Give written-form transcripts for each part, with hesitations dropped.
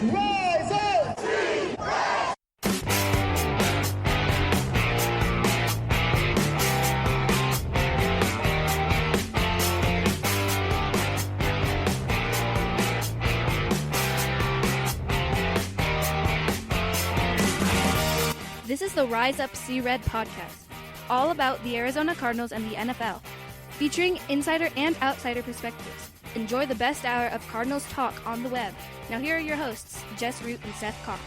Rise up! This is the Rise Up See Red podcast, all about the Arizona Cardinals and the NFL, featuring insider and outsider perspectives. Enjoy the best hour of Cardinals talk on the web. Now here are your hosts, Jess Root and Seth Cox.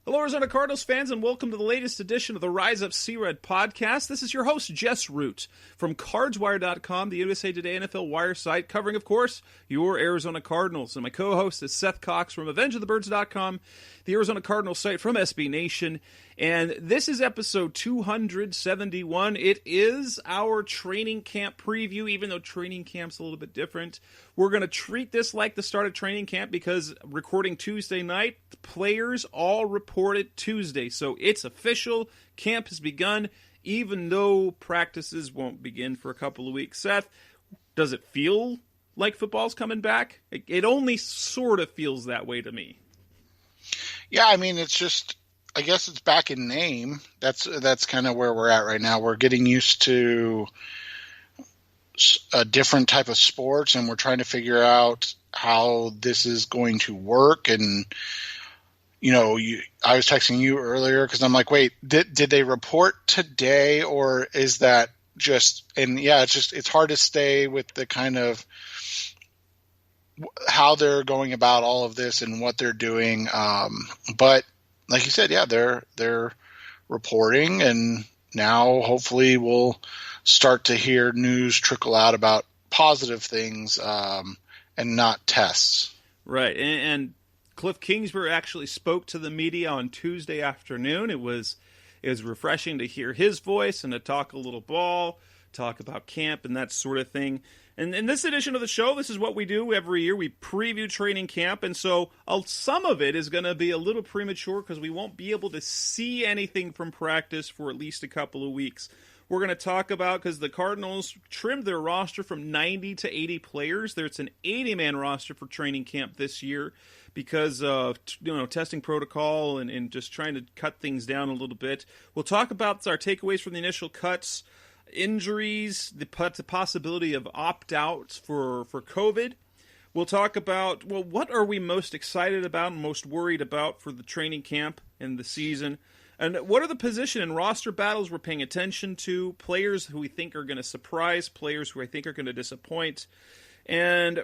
Hello, Arizona Cardinals fans, and welcome to the latest edition of the Rise Up See Red podcast. This is your host, Jess Root, from CardsWire.com, the USA Today NFL Wire site, covering, of course, your Arizona Cardinals. And my co-host is Seth Cox from AvengeOfTheBirds.com, the Arizona Cardinals site from SB Nation. And this is episode 271. It is our training camp preview, even though training camp's a little bit different. We're going to treat this like the start of training camp because recording Tuesday night, the players all reported Tuesday. So it's official. Camp has begun, even though practices won't begin for a couple of weeks. Seth, does it feel like football's coming back? It only sort of feels that way to me. Yeah, I mean, it's just, I guess it's back in name. That's kind of where we're at right now. We're getting used to a different type of sports, and we're trying to figure out how this is going to work. And, you know, I was texting you earlier because I'm like, wait, did they report today, or is that just – and, yeah, it's hard to stay with the kind of how they're going about all of this and what they're doing. But like you said, yeah, they're reporting, and now hopefully we'll start to hear news trickle out about positive things and not tests. Right, and Cliff Kingsbury actually spoke to the media on Tuesday afternoon. It was refreshing to hear his voice and to talk a little ball, talk about camp and that sort of thing. And in this edition of the show, this is what we do every year. We preview training camp, and so some of it is going to be a little premature because we won't be able to see anything from practice for at least a couple of weeks. We're going to talk about, because the Cardinals trimmed their roster from 90 to 80 players. There's an 80-man roster for training camp this year because of testing protocol and just trying to cut things down a little bit. We'll talk about our takeaways from the initial cuts, injuries, the possibility of opt-outs for COVID. We'll talk about, what are we most excited about and most worried about for the training camp and the season? And what are the position and roster battles we're paying attention to? Players who we think are going to surprise, players who I think are going to disappoint. And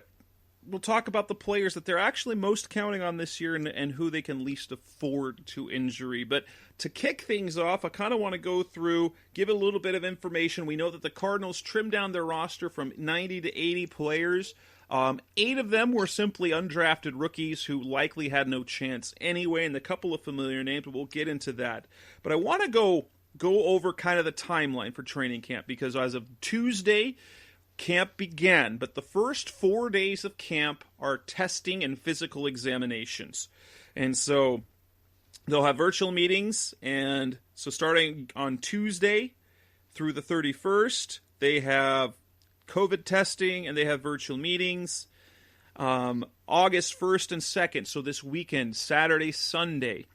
we'll talk about the players that they're actually most counting on this year and who they can least afford to injury. But to kick things off, I kind of want to go through, give a little bit of information. We know that the Cardinals trimmed down their roster from 90 to 80 players. 8 of them were simply undrafted rookies who likely had no chance anyway, and a couple of familiar names, but we'll get into that. But I want to go over kind of the timeline for training camp, because as of Tuesday, camp began, but the first 4 days of camp are testing and physical examinations. And so they'll have virtual meetings, and so starting on Tuesday through the 31st, they have COVID testing and they have virtual meetings. August 1st and 2nd, so this weekend, Saturday, Sunday,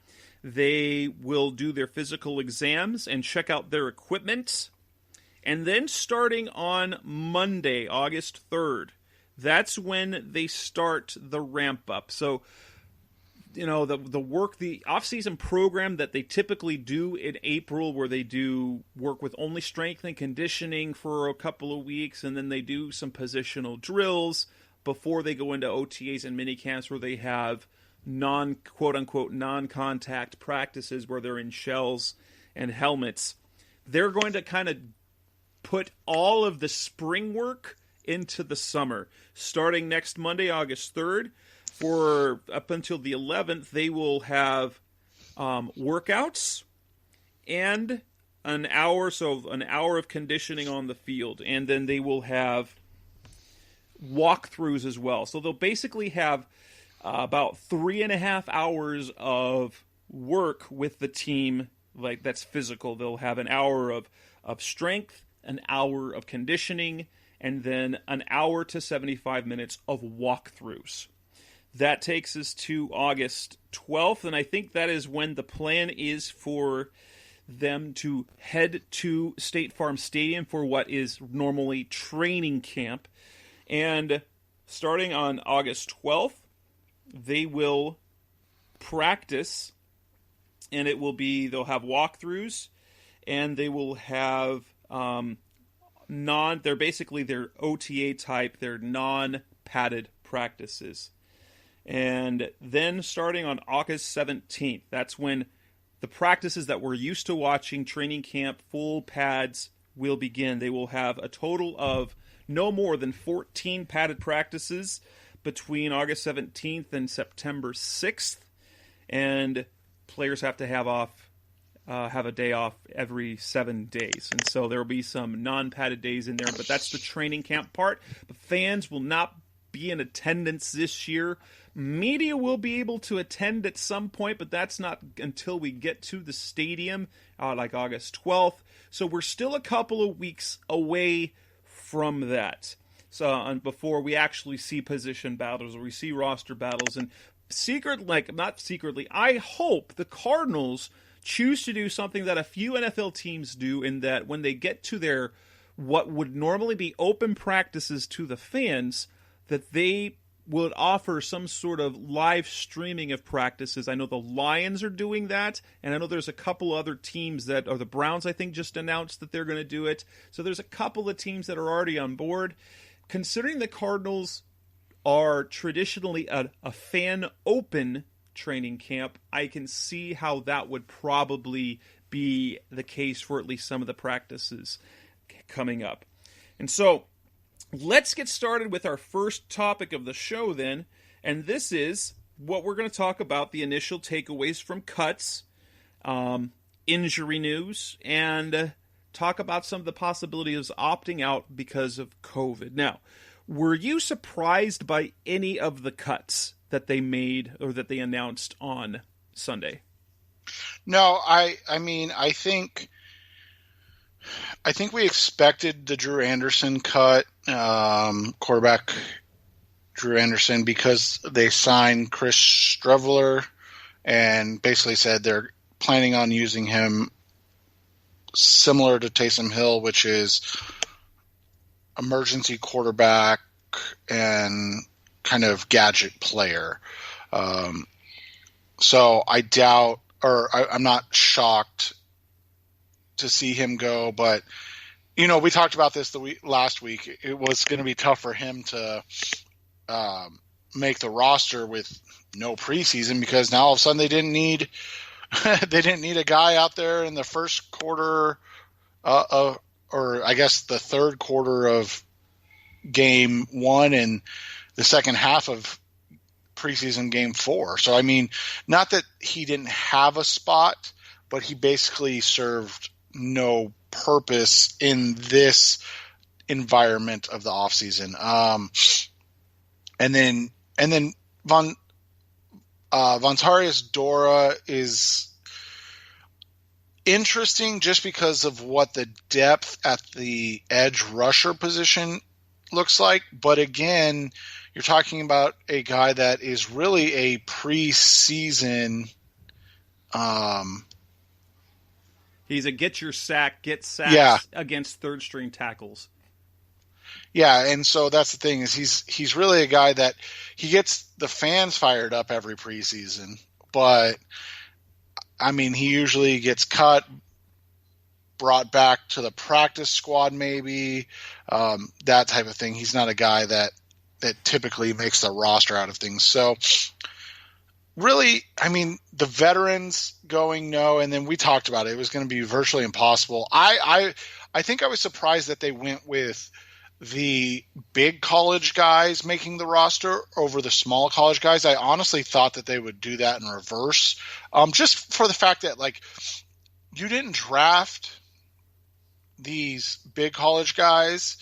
they will do their physical exams and check out their equipment. And then starting on Monday, August 3rd, that's when they start the ramp up. So, the off-season program that they typically do in April, where they do work with only strength and conditioning for a couple of weeks, and then they do some positional drills before they go into OTAs and minicamps where they have quote-unquote non-contact practices where they're in shells and helmets. They're going to kind of put all of the spring work into the summer. Starting next Monday, August 3rd, for up until the 11th, they will have workouts and an hour of conditioning on the field. And then they will have walkthroughs as well. So they'll basically have about 3.5 hours of work with the team, like that's physical. They'll have an hour of strength, an hour of conditioning, and then an hour to 75 minutes of walkthroughs. That takes us to August 12th, and I think that is when the plan is for them to head to State Farm Stadium for what is normally training camp. And starting on August 12th, they will practice, and they'll have walkthroughs, and they will have they're basically their OTA type, they're non-padded practices. And then starting on August 17th, that's when the practices that we're used to watching, training camp, full pads, will begin. They will have a total of no more than 14 padded practices between August 17th and September 6th. And players have to have a day off every 7 days. And so there will be some non-padded days in there, but that's the training camp part. The fans will not be in attendance this year. Media will be able to attend at some point, but that's not until we get to the stadium, like August 12th. So we're still a couple of weeks away from that. So before we actually see position battles or we see roster battles, and not secretly, I hope the Cardinals choose to do something that a few NFL teams do, in that when they get to their what would normally be open practices to the fans, that they would offer some sort of live streaming of practices. I know the Lions are doing that, and I know there's a couple other teams the Browns, I think, just announced that they're going to do it. So there's a couple of teams that are already on board. Considering the Cardinals are traditionally a fan-open training camp, I can see how that would probably be the case for at least some of the practices coming up. And so let's get started with our first topic of the show then, and this is what we're going to talk about, the initial takeaways from cuts, injury news, and talk about some of the possibilities of opting out because of COVID. Now, were you surprised by any of the cuts that they made or that they announced on Sunday? No, I think we expected the Drew Anderson cut, quarterback Drew Anderson, because they signed Chris Streveler and basically said they're planning on using him similar to Taysom Hill, which is emergency quarterback and kind of gadget player. So I doubt, or I'm not shocked to see him go, but we talked about this last week. It was going to be tough for him to make the roster with no preseason, because now all of a sudden they didn't need a guy out there in the first quarter or I guess the third quarter of game 1 and the second half of preseason game 4. So not that he didn't have a spot, but he basically served no purpose in this environment of the offseason. And then Vontarius Dora is interesting just because of what the depth at the edge rusher position looks like. But again, you're talking about a guy that is really a preseason he's a get sacks against third string tackles. Yeah, and so that's the thing, is he's really a guy that he gets the fans fired up every preseason, but he usually gets cut, brought back to the practice squad maybe, that type of thing. He's not a guy that typically makes the roster out of things. So really, the veterans going no, and then we talked about it. It was going to be virtually impossible. I think I was surprised that they went with the big college guys making the roster over the small college guys. I honestly thought that they would do that in reverse, just for the fact that you didn't draft these big college guys,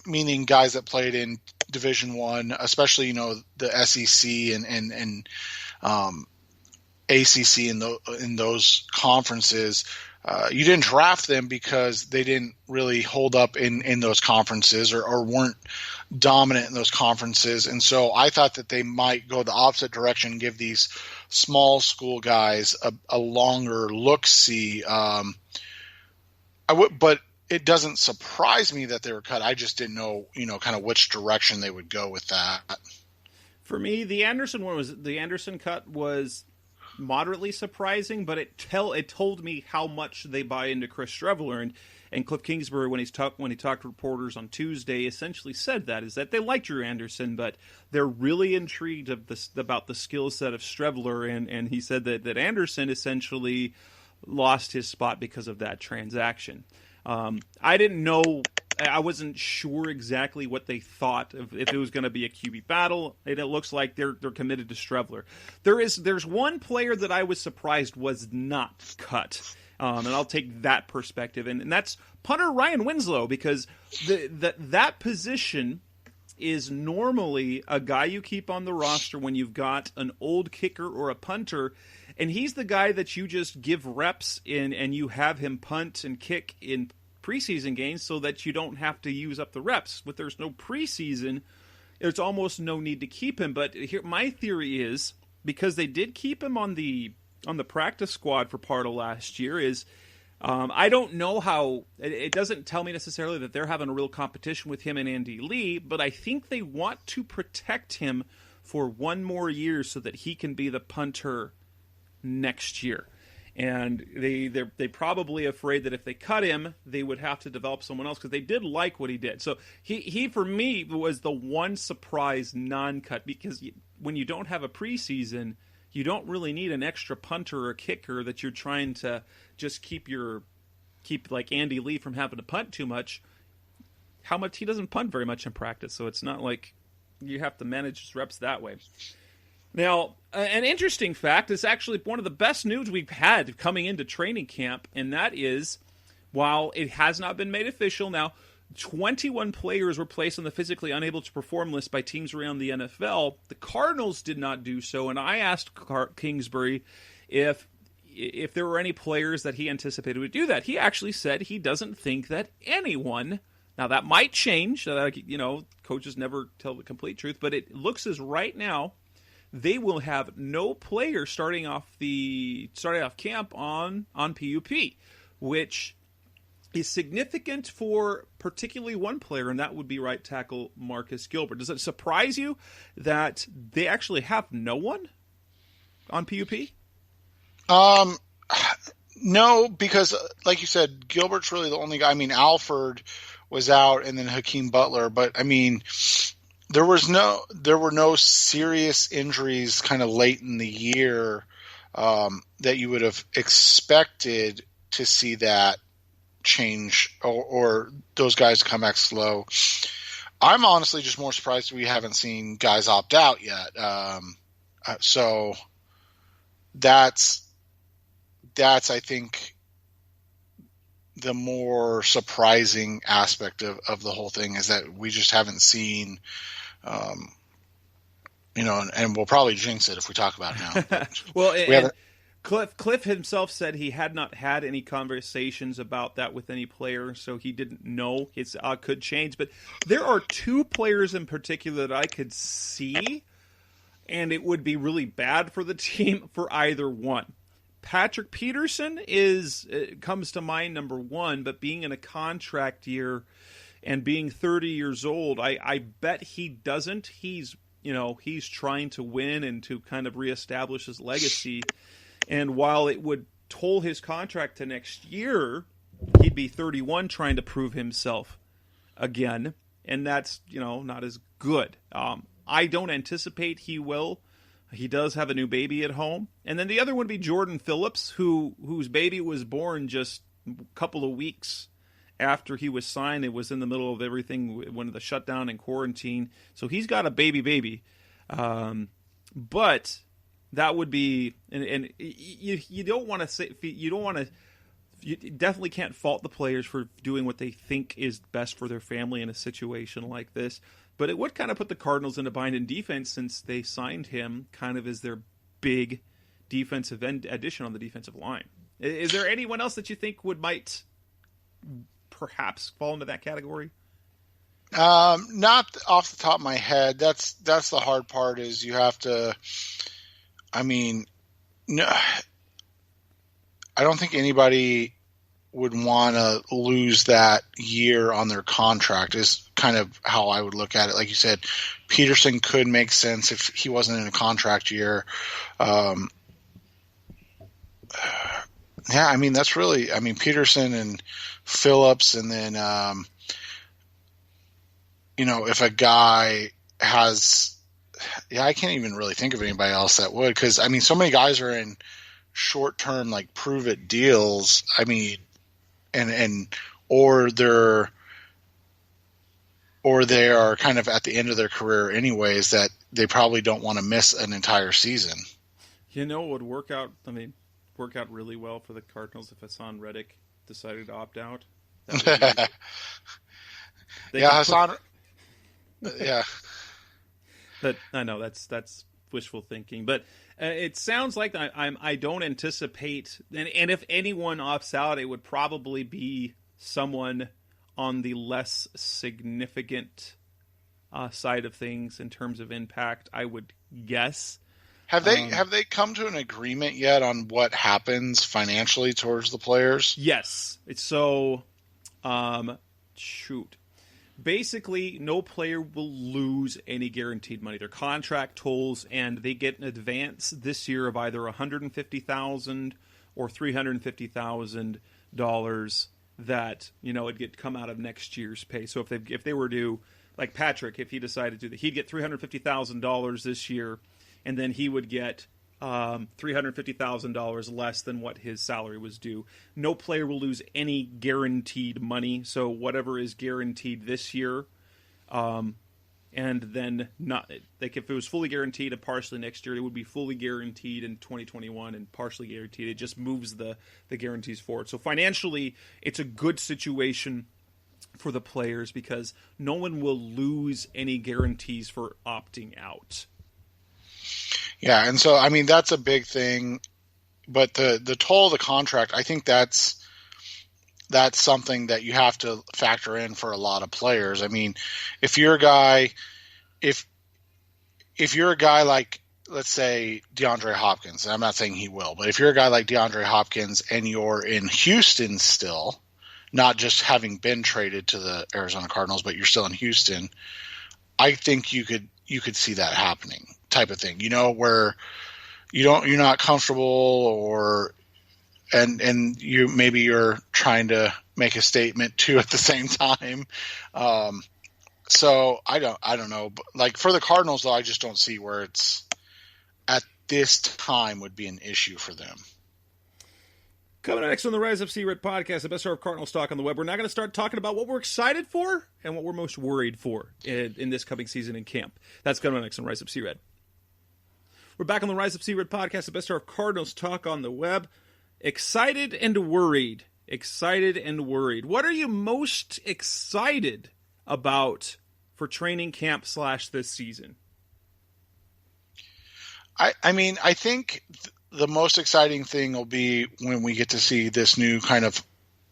meaning guys that played in Division I, especially the SEC and ACC in those conferences. you didn't draft them because they didn't really hold up in those conferences or weren't dominant in those conferences. And so I thought that they might go the opposite direction and give these small school guys a longer look-see. But it doesn't surprise me that they were cut. I just didn't know, kind of which direction they would go with that. For me, the Anderson cut was moderately surprising, but it told me how much they buy into Chris Streveler, and Cliff Kingsbury, when he talked to reporters on Tuesday, essentially said is that they like Drew Anderson, but they're really intrigued about the skill set of Streveler, and he said that Anderson essentially lost his spot because of that transaction. I didn't know. I wasn't sure exactly what they thought of if it was going to be a QB battle. And it looks like they're committed to Streveler. There's one player that I was surprised was not cut, and I'll take that perspective, and that's punter Ryan Winslow, because that position is normally a guy you keep on the roster when you've got an old kicker or a punter, and he's the guy that you just give reps in, and you have him punt and kick in preseason games so that you don't have to use up the reps. But there's no preseason, there's almost no need to keep him. But here, my theory is, because they did keep him on the practice squad for part of last year, is I don't know how, it doesn't tell me necessarily that they're having a real competition with him and Andy Lee, but I think they want to protect him for one more year so that he can be the punter next year. And they're probably afraid that if they cut him, they would have to develop someone else, because they did like what he did. So he for me was the one surprise non-cut, because when you don't have a preseason, you don't really need an extra punter or kicker that you're trying to just keep like Andy Lee from having to punt too much. He doesn't punt very much in practice, so it's not like you have to manage his reps that way. Now, an interesting fact is actually one of the best news we've had coming into training camp, and that is, while it has not been made official now, 21 players were placed on the physically unable to perform list by teams around the NFL. The Cardinals did not do so, and I asked Kingsbury if there were any players that he anticipated would do that. He actually said he doesn't think that anyone. Now, that might change. Coaches never tell the complete truth, but it looks as right now they will have no player starting off camp on PUP, which is significant for particularly one player, and that would be right tackle Marcus Gilbert. Does it surprise you that they actually have no one on PUP? No, because like you said, Gilbert's really the only guy. I mean, Alford was out, and then Hakeem Butler, but I mean, there were no serious injuries kind of late in the year that you would have expected to see that change or those guys come back slow. I'm honestly just more surprised we haven't seen guys opt out yet. So that's I think the more surprising aspect of the whole thing, is that we just haven't seen, and we'll probably jinx it if we talk about it now. Well, Cliff himself said he had not had any conversations about that with any player, so he didn't know. It could change. But there are two players in particular that I could see, and it would be really bad for the team for either one. Patrick Peterson comes to mind, number one, but being in a contract year and being 30 years old, I bet he doesn't. He's trying to win and to kind of reestablish his legacy. And while it would toll his contract to next year, he'd be 31 trying to prove himself again. And that's, not as good. I don't anticipate he will. He does have a new baby at home. And then the other one would be Jordan Phillips, whose baby was born just a couple of weeks after he was signed. It was in the middle of everything when the shutdown and quarantine. So he's got a baby. But that would be, and you don't want to say, you definitely can't fault the players for doing what they think is best for their family in a situation like this. But it would kind of put the Cardinals in a bind in defense, since they signed him kind of as their big defensive addition on the defensive line. Is there anyone else that you think might perhaps fall into that category? Not off the top of my head. That's the hard part is you have to, I mean, no, I don't think anybody would want to lose that year on their contract is kind of how I would look at it. Like you said, Peterson could make sense if he wasn't in a contract year. Yeah, I mean, that's really, I mean, Peterson and Phillips, and then, if a guy has, I can't even really think of anybody else that would, because, I mean, so many guys are in short-term, like, prove-it deals. I mean, or they are kind of at the end of their career anyways, that they probably don't want to miss an entire season. It would work out really well for the Cardinals if Hassan Reddick decided to opt out. Hassan. Yeah. But I know that's wishful thinking. But it sounds like I don't anticipate, and if anyone opts out, it would probably be someone on the less significant side of things in terms of impact, I would guess. Have they come to an agreement yet on what happens financially towards the players? Yes. So, basically, no player will lose any guaranteed money. Their contract tolls, and they get an advance this year of either $150,000 or $350,000 that it'd come out of next year's pay. So if they were to, like Patrick, if he decided to, he'd get $350,000 this year, and then he would get $350,000 less than what his salary was due. No player will lose any guaranteed money. So whatever is guaranteed this year, and then not like if it was fully guaranteed and partially next year, it would be fully guaranteed in 2021 and partially guaranteed. It just moves the guarantees forward. So financially, it's a good situation for the players because no one will lose any guarantees for opting out. Yeah, and so, I mean, that's a big thing, but the toll of the contract, I think that's something that you have to factor in for a lot of players. I mean, if you're a guy like, let's say, DeAndre Hopkins, and I'm not saying he will, but if you're a guy like DeAndre Hopkins and you're in Houston still, not just having been traded to the Arizona Cardinals, but you're still in Houston, I think you could see that happening. Type of thing, where you're not comfortable, and you're trying to make a statement too at the same time. So I don't know, but like for the Cardinals though, I just don't see where it's at this time would be an issue for them. Coming up next on the Rise Up C-Red podcast, the best of Cardinals talk on the web. We're now going to start talking about what we're excited for and what we're most worried for in this coming season in camp. That's coming up next on Rise Up C-Red. We're back on the Rise Up C-Red podcast, the best of Cardinals talk on the web. Excited and worried. Excited and worried. What are you most excited about for training camp / this season? I mean, I think the most exciting thing will be when we get to see this new kind of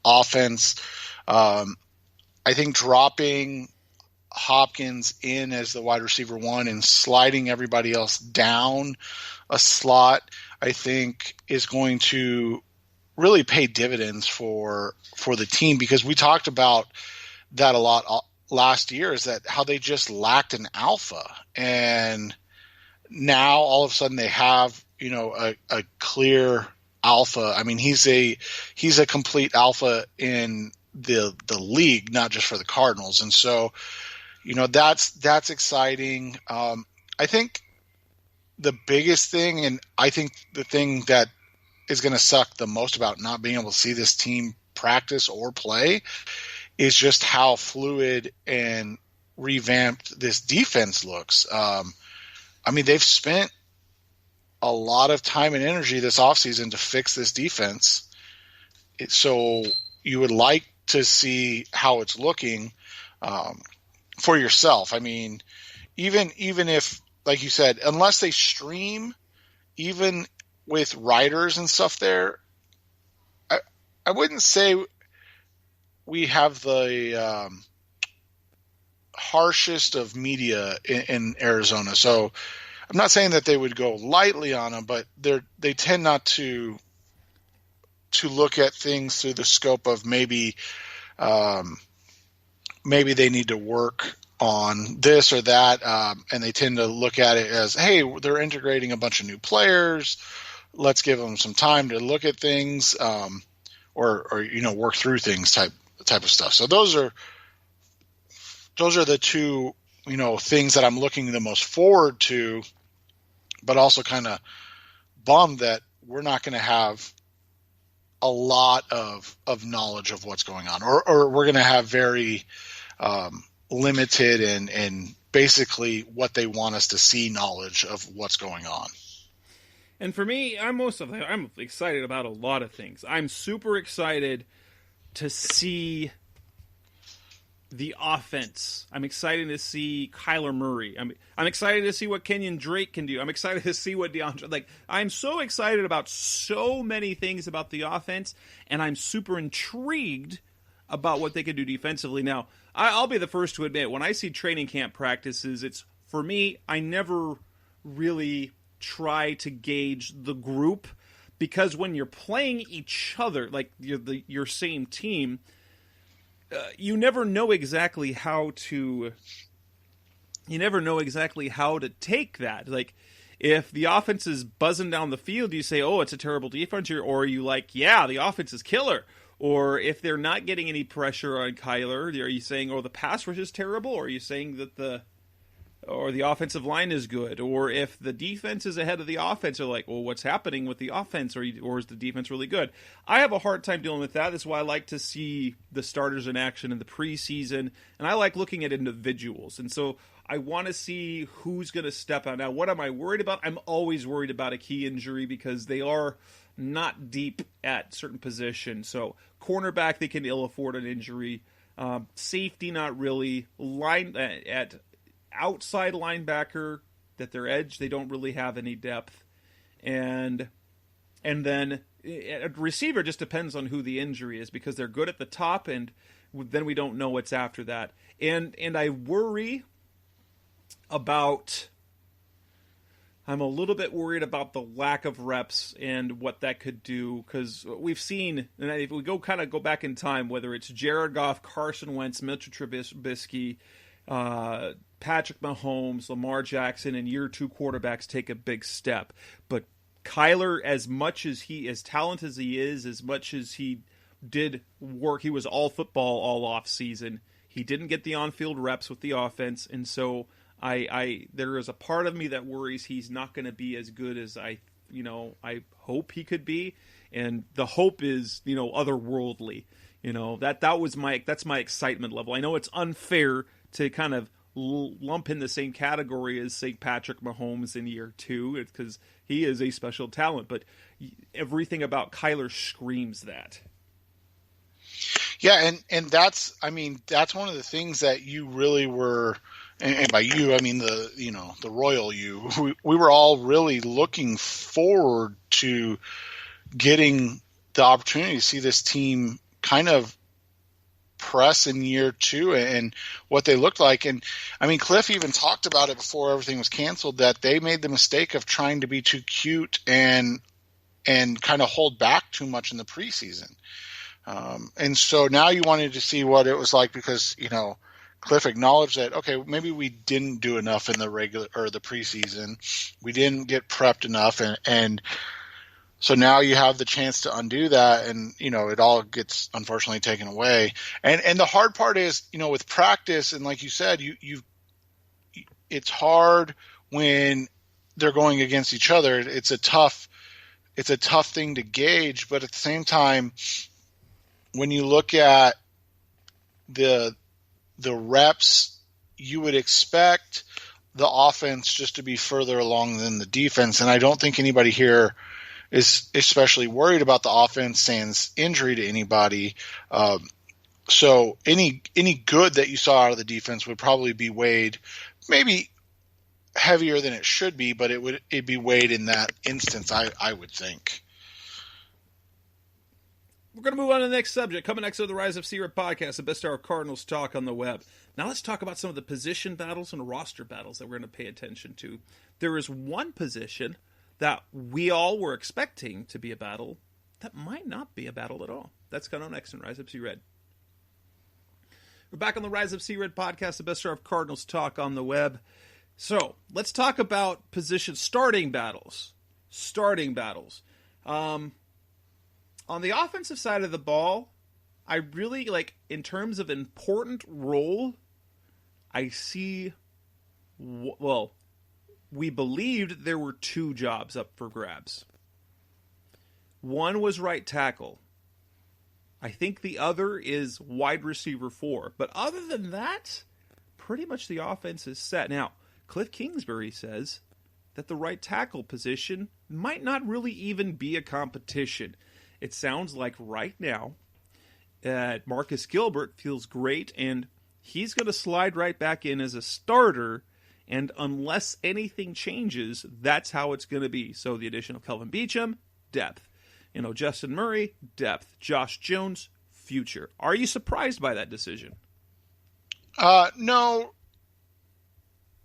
offense. I think dropping Hopkins in as the wide receiver one and sliding everybody else down a slot, I think is going to really pay dividends for the team, because we talked about that a lot last year, is that how they just lacked an alpha, and now all of a sudden they have a clear alpha. I mean, he's a complete alpha in the league, not just for the Cardinals, and so that's exciting. I think the biggest thing, and I think the thing that is going to suck the most about not being able to see this team practice or play, is just how fluid and revamped this defense looks. I mean, they've spent a lot of time and energy this offseason to fix this defense. So you would like to see how it's looking for yourself. I mean, even if, like you said, unless they stream, even with writers and stuff there, I wouldn't say we have the harshest of media in Arizona. So I'm not saying that they would go lightly on them, but they tend not to look at things through the scope of maybe they need to work on this or that, and they tend to look at it as, hey, they're integrating a bunch of new players. Let's give them some time to look at things, or work through things type of stuff. So those are the two things that I'm looking the most forward to, but also kind of bummed that we're not going to have a lot of knowledge of what's going on, or we're going to have very limited and basically what they want us to see knowledge of what's going on. And for me, I'm excited about a lot of things. I'm super excited to see the offense. I'm excited to see Kyler Murray. I'm excited to see what Kenyon Drake can do. I'm excited to see what Devondre. I'm so excited about so many things about the offense, and I'm super intrigued about what they can do defensively. Now, I'll be the first to admit, when I see training camp practices, for me, I never really try to gauge the group, because when you're playing each other, like your same team, you never know exactly how to take that. Like, if the offense is buzzing down the field, you say, oh, it's a terrible defense, or are you like, yeah, the offense is killer? Or if they're not getting any pressure on Kyler, are you saying, oh, the pass rush is terrible? Or are you saying that the offensive line is good? Or if the defense is ahead of the offense, are like, well, what's happening with the offense? Or is the defense really good? I have a hard time dealing with that. That's why I like to see the starters in action in the preseason, and I like looking at individuals. And so I want to see who's going to step out. Now, what am I worried about? I'm always worried about a key injury, because they are not deep at certain positions. So cornerback, they can ill afford an injury. Safety, not really. At outside linebacker, that their edge, they don't really have any depth. And then at receiver, just depends on who the injury is, because they're good at the top, and then we don't know what's after that. And I worry about... I'm a little bit worried about the lack of reps and what that could do, because we've seen, and if we go back in time, whether it's Jared Goff, Carson Wentz, Mitchell Trubisky, Patrick Mahomes, Lamar Jackson, and year two quarterbacks take a big step. But Kyler, as talented as he is, as much as he did work, he was all football all off season. He didn't get the on-field reps with the offense, and so there is a part of me that worries he's not going to be as good as I hope he could be, and the hope is otherworldly. That's my excitement level. I know it's unfair to kind of lump in the same category as, say, Patrick Mahomes in year two, because he is a special talent, but everything about Kyler screams that. Yeah, and that's one of the things that you really were. And by you, I mean the royal you. We were all really looking forward to getting the opportunity to see this team kind of press in year two and what they looked like. And I mean, Cliff even talked about it before everything was canceled, that they made the mistake of trying to be too cute and kind of hold back too much in the preseason. And so now you wanted to see what it was like, because Cliff acknowledged that, okay, maybe we didn't do enough in the regular or the preseason. We didn't get prepped enough. And so now you have the chance to undo that, and, it all gets unfortunately taken away. And the hard part is, with practice, and like you said, it's hard when they're going against each other. It's a tough thing to gauge, but at the same time, when you look at the reps, you would expect the offense just to be further along than the defense. And I don't think anybody here is especially worried about the offense sans injury to anybody. So any good that you saw out of the defense would probably be weighed maybe heavier than it should be, but it'd be weighed in that instance, I would think. We're going to move on to the next subject. Coming next to the Rise of C-Red podcast, the best hour of Cardinals talk on the web. Now let's talk about some of the position battles and roster battles that we're going to pay attention to. There is one position that we all were expecting to be a battle that might not be a battle at all. That's coming up next in Rise of C-Red. We're back on the Rise of C-Red podcast, the best hour of Cardinals talk on the web. So let's talk about starting battles. On the offensive side of the ball, I really, in terms of important role, I see, we believed there were two jobs up for grabs. One was right tackle. I think the other is wide receiver 4. But other than that, pretty much the offense is set. Now, Cliff Kingsbury says that the right tackle position might not really even be a competition. It sounds like right now, Marcus Gilbert feels great, and he's going to slide right back in as a starter, and unless anything changes, that's how it's going to be. So the addition of Kelvin Beachum, depth. Justin Murray, depth. Josh Jones, future. Are you surprised by that decision? No.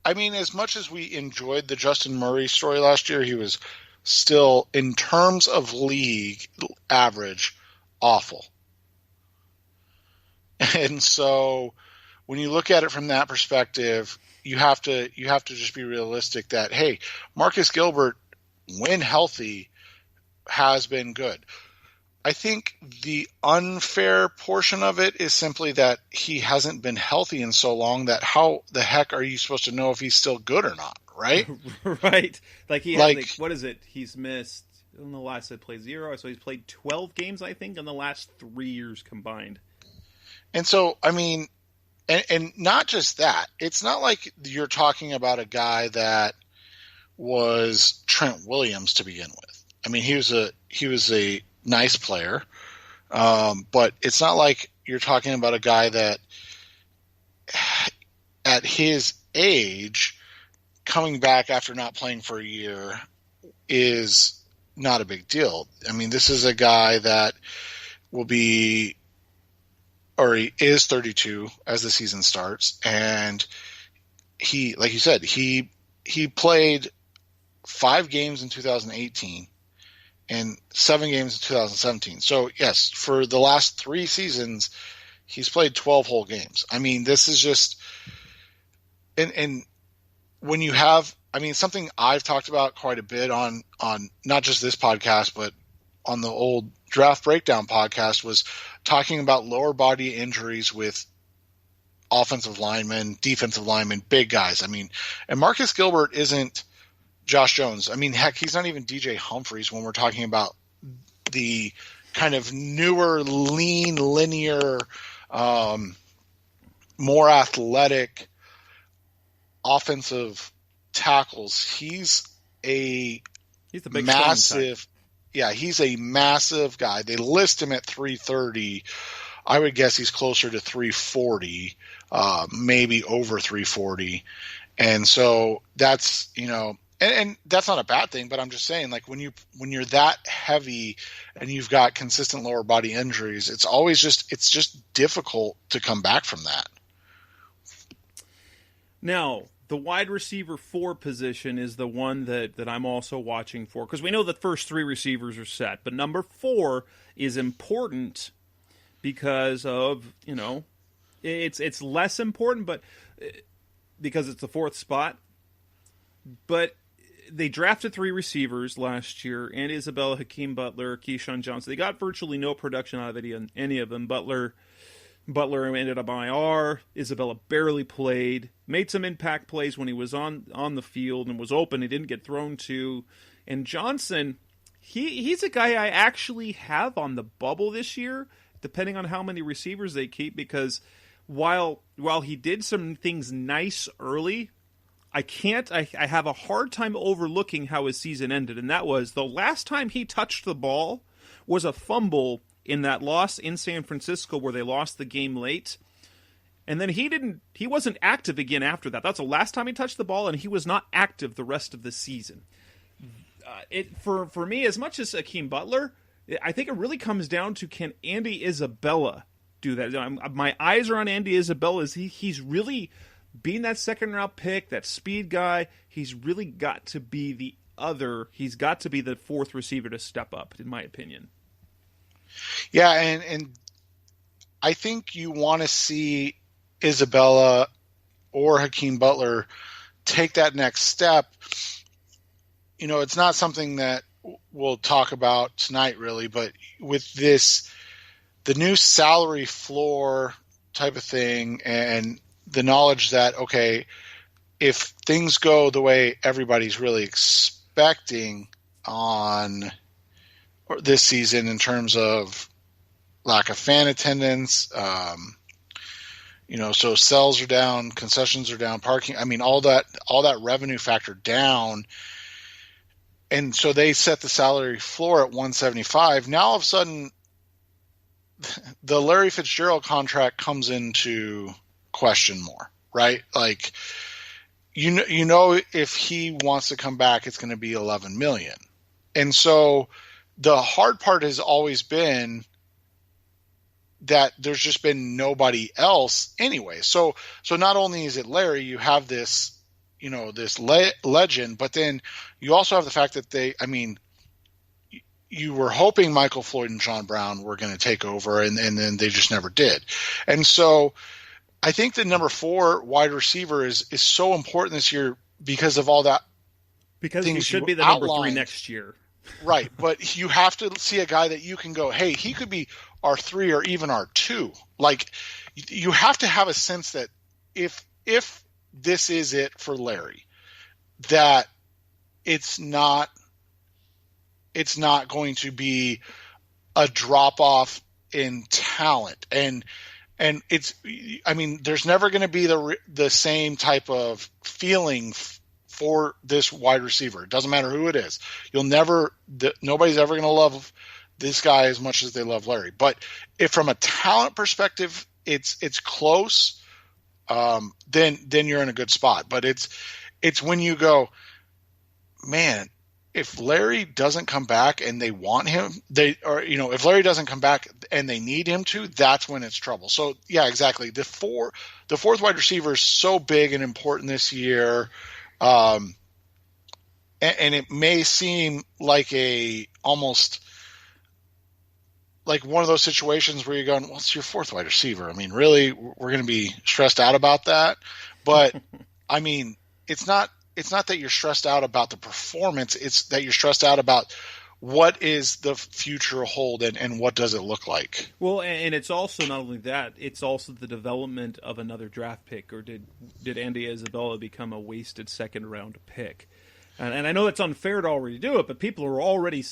I mean, as much as we enjoyed the Justin Murray story last year, he was still, in terms of league average, awful. And so when you look at it from that perspective, you have to just be realistic that, hey, Marcus Gilbert, when healthy, has been good. I think the unfair portion of it is simply that he hasn't been healthy in so long that how the heck are you supposed to know if he's still good or not, right? Right. What is it? He's missed, in the last I played 0, so he's played 12 games, I think, in the last 3 years combined. And so, I mean, and not just that. It's not like you're talking about a guy that was Trent Williams to begin with. I mean, he was a nice player, but it's not like you're talking about a guy that at his age coming back after not playing for a year is not a big deal. I mean, this is a guy that will be, or he is 32 as the season starts, and he, like you said, he played 5 games in 2018 and 7 games in 2017. So yes, for the last 3 seasons, he's played 12 whole games. I mean, this is just, and when you have, I mean, something I've talked about quite a bit on not just this podcast, but on the old Draft Breakdown podcast, was talking about lower body injuries with offensive linemen, defensive linemen, big guys. I mean, and Marcus Gilbert isn't Josh Jones. I mean, heck, he's not even DJ Humphries when we're talking about the kind of newer, lean, linear, more athletic offensive tackles. He's the big massive, he's a massive guy. They list him at 330. I would guess he's closer to 340, maybe over 340. And so that's, and that's not a bad thing, but I'm just saying, like, when you're that heavy and you've got consistent lower body injuries, it's just difficult to come back from that. Now, the wide receiver 4 position is the one that I'm also watching for, because we know the first 3 receivers are set, but number 4 is important because of, it's less important, but because it's the 4th spot. But they drafted 3 receivers last year, and Isabella, Hakeem Butler, Keyshawn Johnson. They got virtually no production out of any of them. Butler ended up on IR. Isabella barely played. Made some impact plays when he was on the field and was open. He didn't get thrown to. And Johnson, he's a guy I actually have on the bubble this year, depending on how many receivers they keep, because while he did some things nice early, I have a hard time overlooking how his season ended, and that was the last time he touched the ball was a fumble in that loss in San Francisco where they lost the game late. And then he wasn't active again after that. That's the last time he touched the ball, and he was not active the rest of the season. For me, as much as Hakeem Butler, I think it really comes down to, can Andy Isabella do that? My eyes are on Andy Isabella. He's really, being that second-round pick, that speed guy, he's really got to be he's got to be the fourth receiver to step up, in my opinion. Yeah, and I think you want to see Isabella or Hakeem Butler take that next step. You know, it's not something that we'll talk about tonight, really, but with the new salary floor type of thing, and the knowledge that, okay, if things go the way everybody's really expecting on this season in terms of lack of fan attendance, so sales are down, concessions are down, parking, I mean, all that revenue factor down. And so they set the salary floor at 175. Now all of a sudden the Larry Fitzgerald contract comes into question more, right? Like, you know, if he wants to come back, it's going to be 11 million. And so the hard part has always been that there's just been nobody else anyway. So not only is it Larry, you have this, this legend, but then you also have the fact that you were hoping Michael Floyd and John Brown were going to take over, and then they just never did. And so I think the number 4 wide receiver is so important this year because of all that. Because he should be the number 3 next year. Right. But you have to see a guy that you can go, hey, he could be our 3 or even our 2. Like, you have to have a sense that if this is it for Larry, that it's not going to be a drop off in talent. And there's never going to be the same type of feeling for this wide receiver. It doesn't matter who it is. Nobody's ever going to love this guy as much as they love Larry. But if from a talent perspective, it's close, then you're in a good spot. But it's when you go, man, if Larry doesn't come back and they want him, if Larry doesn't come back and they need him to, that's when it's trouble. So yeah, exactly. The fourth wide receiver is so big and important this year. And it may seem like almost like one of those situations where you're going, well, it's your 4th wide receiver. I mean, really, we're going to be stressed out about that. But I mean, it's not that you're stressed out about the performance. It's that you're stressed out about what is the future hold and what does it look like. Well, and it's also not only that, it's also the development of another draft pick. Or did Andy Isabella become a wasted second-round pick? And I know it's unfair to already do it, but people already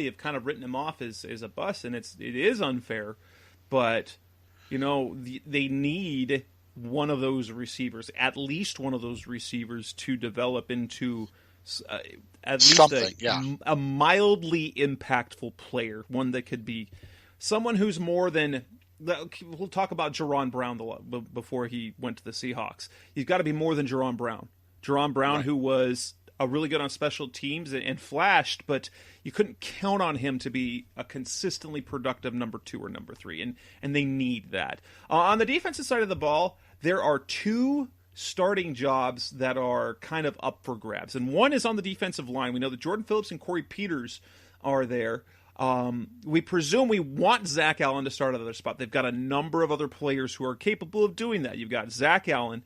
have kind of written him off as a bust, and it is unfair. But, they need one of those receivers, at least one of those receivers, to develop into at least a mildly impactful player, one that could be someone who's more than. We'll talk about Jerron Brown before he went to the Seahawks. He's got to be more than Jerron Brown. Jerron Brown, right, who was really good on special teams and flashed, but you couldn't count on him to be a consistently productive number 2 or number 3, and they need that. On the defensive side of the ball, there are 2 starting jobs that are kind of up for grabs, and one is on the defensive line. We know that Jordan Phillips and Corey Peters are there. We presume we want Zach Allen to start at another spot. They've got a number of other players who are capable of doing that. You've got Zach Allen.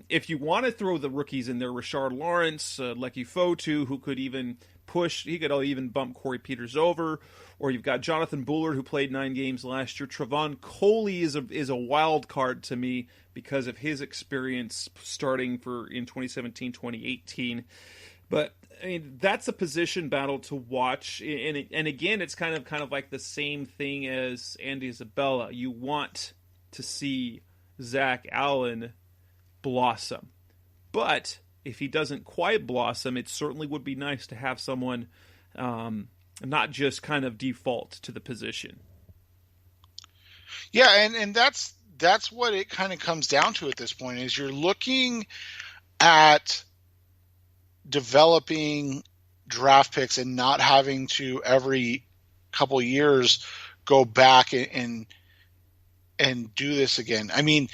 If you want to throw the rookies in there, Rashard Lawrence, Lecky Fotu, who could even push, he could even bump Corey Peters over. Or you've got Jonathan Bullard, who played 9 games last year. Trevon Coley is a wild card to me because of his experience starting in 2017, 2018. But I mean, that's a position battle to watch, and again, it's kind of like the same thing as Andy Isabella. You want to see Zach Allen blossom, but if he doesn't quite blossom, it certainly would be nice to have someone not just kind of default to the position. Yeah, and that's what it kind of comes down to at this point. Is you're looking at developing draft picks and not having to every couple years go back and do this again. I mean,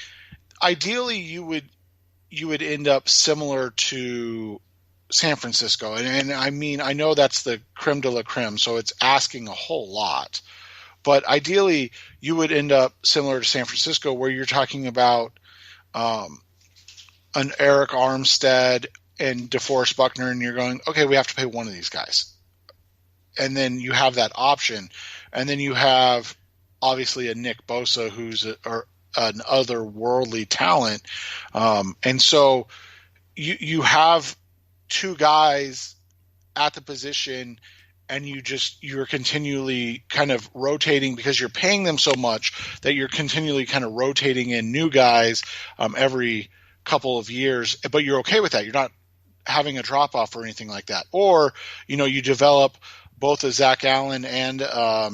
ideally you would end up similar to San Francisco. And I mean, I know that's the creme de la creme, so it's asking a whole lot. But ideally, you would end up similar to San Francisco, where you're talking about an Eric Armstead and DeForest Buckner, and you're going, okay, we have to pay one of these guys. And then you have that option. And then you have, obviously, a Nick Bosa, who's an otherworldly talent. And so you have two guys at the position, and you're continually kind of rotating because you're paying them so much that you're continually kind of rotating in new guys every couple of years, but you're okay with that. You're not having a drop off or anything like that. Or, you develop both a Zach Allen and, a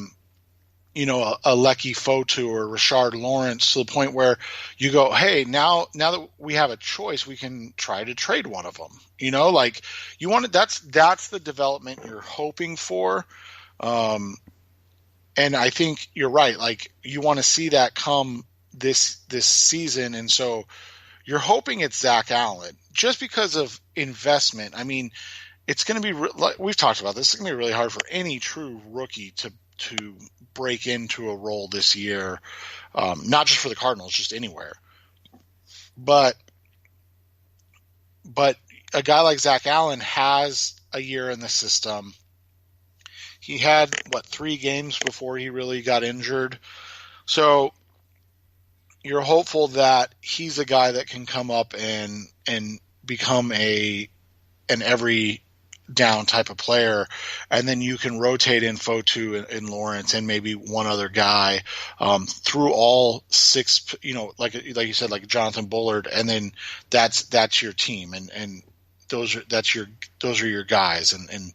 Lecky Fotu or Rashard Lawrence to the point where you go, hey, now that we have a choice, we can try to trade one of them. You want it. That's the development you're hoping for. And I think you're right. Like, you want to see that come this season. And so you're hoping it's Zach Allen just because of investment. I mean, it's going to be, we've talked about this. It's going to be really hard for any true rookie to break into a role this year. Not just for the Cardinals, just anywhere. But a guy like Zach Allen has a year in the system. He had 3 games before he really got injured. So you're hopeful that he's a guy that can come up and become an every down type of player, and then you can rotate in Fotu and Lawrence and maybe one other guy through all 6. Like you said, like Jonathan Bullard, and then that's your team, and those are your guys, and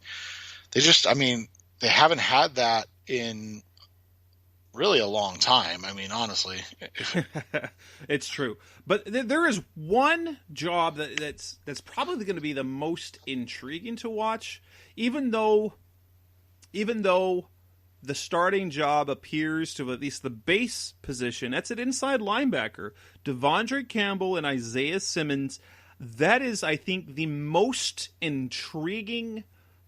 they just, I mean, they haven't had that in really a long time. I mean, honestly. It's true. But there is one job that's probably going to be the most intriguing to watch, even though the starting job appears to, at least the base position, that's an inside linebacker. Devondre Campbell and Isaiah Simmons. That is, I think, the most intriguing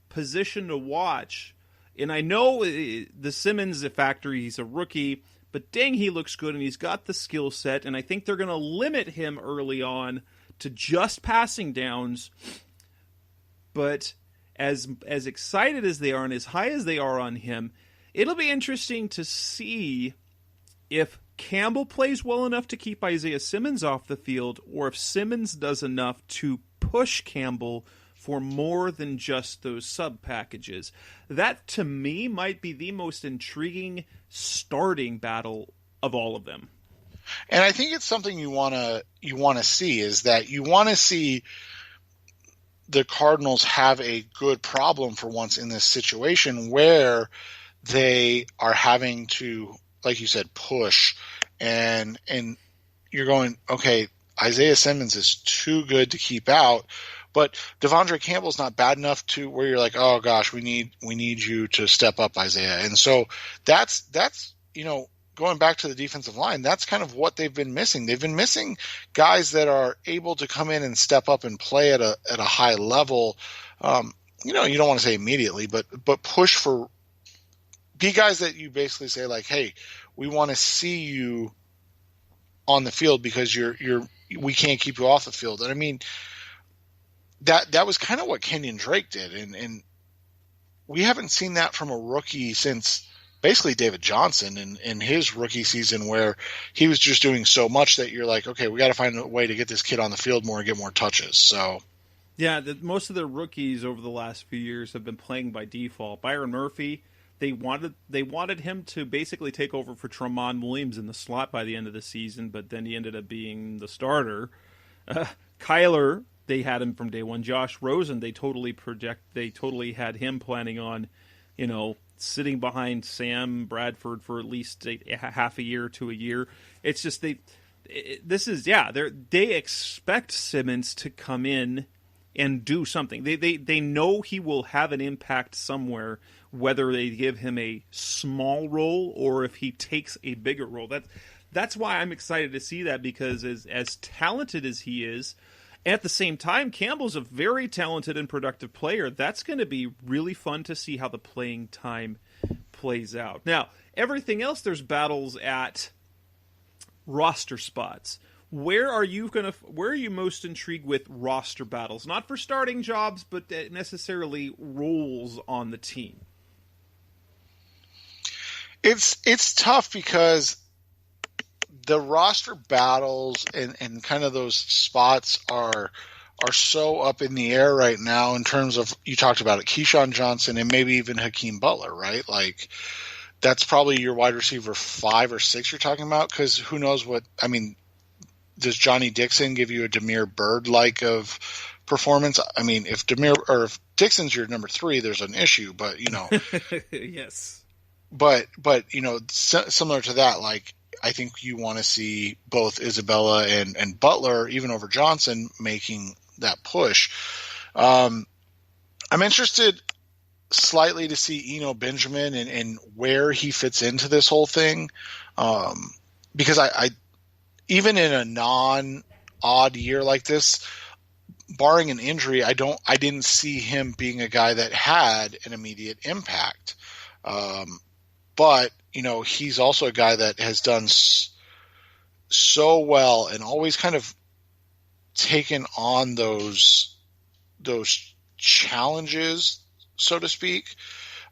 position to watch. And I know the Simmons factor, he's a rookie, but dang, he looks good and he's got the skill set. And I think they're going to limit him early on to just passing downs. But as excited as they are and as high as they are on him, it'll be interesting to see if Campbell plays well enough to keep Isaiah Simmons off the field, or if Simmons does enough to push Campbell for more than just those sub packages. That, to me, might be the most intriguing starting battle of all of them. And I think it's something you want to see, is that you want to see the Cardinals have a good problem for once in this situation where they are having to, like you said, push, and you're going, okay, Isaiah Simmons is too good to keep out, but Devondre Campbell's not bad enough to where you're like, oh gosh, we need you to step up, Isaiah. And so that's going back to the defensive line, that's kind of what they've been missing. They've been missing guys that are able to come in and step up and play at a high level. You don't want to say immediately, but push for, be guys that you basically say like, hey, we want to see you on the field because we can't keep you off the field. And I mean, that was kind of what Kenyon Drake did. And we haven't seen that from a rookie since basically David Johnson in his rookie season, where he was just doing so much that you're like, okay, we got to find a way to get this kid on the field more and get more touches. So yeah, most of the rookies over the last few years have been playing by default. Byron Murphy, they wanted him to basically take over for Tramon Williams in the slot by the end of the season, but then he ended up being the starter. Kyler, they had him from day one. Josh Rosen, they totally had him planning on, sitting behind Sam Bradford for at least half a year to a year. It's just they expect Simmons to come in and do something. They know he will have an impact somewhere, whether they give him a small role or if he takes a bigger role. That's why I'm excited to see that, because as talented as he is, at the same time, Campbell's a very talented and productive player. That's going to be really fun to see how the playing time plays out. Now, everything else, there's battles at roster spots. Where are you most intrigued with roster battles? Not for starting jobs, but necessarily roles on the team. It's tough because the roster battles and kind of those spots are so up in the air right now in terms of, you talked about it, Keyshawn Johnson and maybe even Hakeem Butler, right? Like, that's probably your wide receiver 5 or 6 you're talking about, because who knows what – I mean, does Johnny Dixon give you a Damiere Byrd-like of performance? I mean, if Dixon's your number 3, there's an issue, but, Yes. But similar to that, like, I think you want to see both Isabella and Butler, even over Johnson, making that push. I'm interested slightly to see Eno Benjamin and where he fits into this whole thing, because I even in a non-odd year like this, barring an injury, I didn't see him being a guy that had an immediate impact. But he's also a guy that has done so well and always kind of taken on those challenges, so to speak,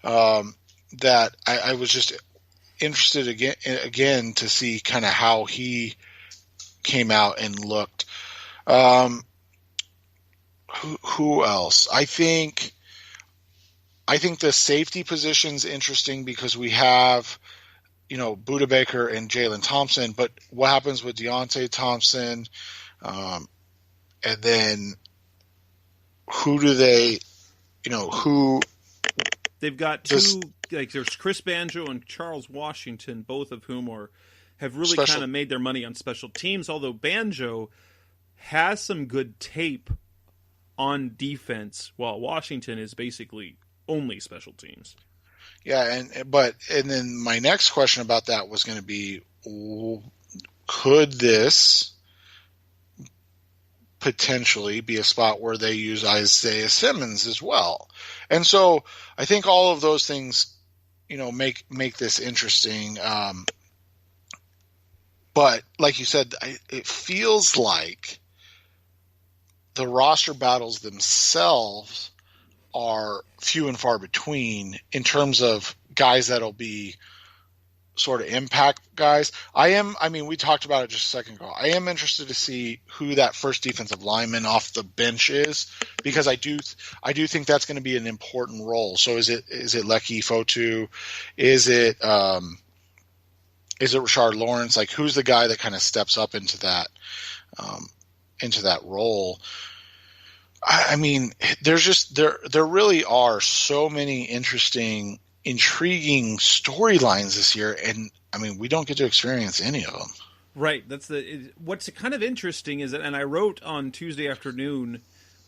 that I was just interested again to see kind of how he came out and looked. Who else? I think the safety position's interesting because we have, Budda Baker and Jalen Thompson, but what happens with Deontay Thompson? And then who do they, they've got two, like there's Chris Banjo and Charles Washington, both of whom have really kind of made their money on special teams, although Banjo has some good tape on defense, while Washington is basically only special teams. Yeah, and then my next question about that was going to be, could this potentially be a spot where they use Isaiah Simmons as well? And so I think all of those things, make this interesting. But like you said, it feels like the roster battles themselves are few and far between in terms of guys that'll be sort of impact guys. We talked about it just a second ago. I am interested to see who that first defensive lineman off the bench is, because I do think that's going to be an important role. So is it Lecky Fotu? Is it Rashard Lawrence? Like, who's the guy that kind of steps up into that role? I mean, there really are so many interesting, intriguing storylines this year, and I mean, we don't get to experience any of them. Right. What's kind of interesting is that, and I wrote on Tuesday afternoon,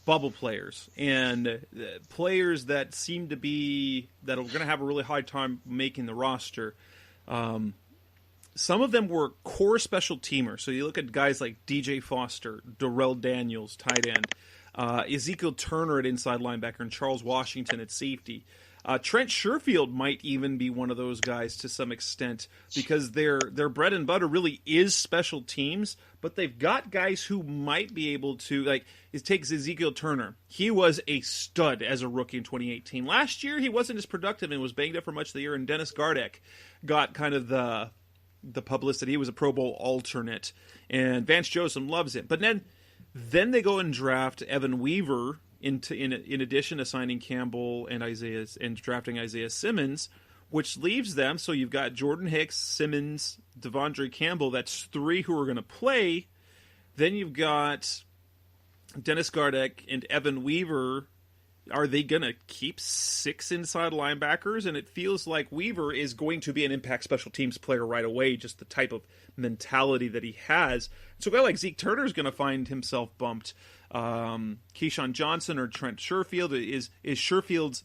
bubble players and players that seem to be that are going to have a really hard time making the roster. Some of them were core special teamers. So you look at guys like DJ Foster, Darrell Daniels, tight end. Ezekiel Turner at inside linebacker, and Charles Washington at safety. Trent Sherfield might even be one of those guys to some extent, because their bread and butter really is special teams, but they've got guys who might be able to, like, it takes Ezekiel Turner. He was a stud as a rookie in 2018. Last year, he wasn't as productive and was banged up for much of the year, and Dennis Gardeck got kind of the publicity. He was a Pro Bowl alternate, and Vance Joseph loves him. But then they go and draft Evan Weaver in addition to signing Campbell and drafting Isaiah Simmons, which leaves them. So you've got Jordan Hicks, Simmons, Devondre Campbell. That's 3 who are going to play. Then you've got Dennis Gardeck and Evan Weaver. Are they going to keep 6 inside linebackers? And it feels like Weaver is going to be an impact special teams player right away, just the type of mentality that he has. So a guy like Zeke Turner is going to find himself bumped. Keyshawn Johnson or Trent Sherfield? Is Sherfield's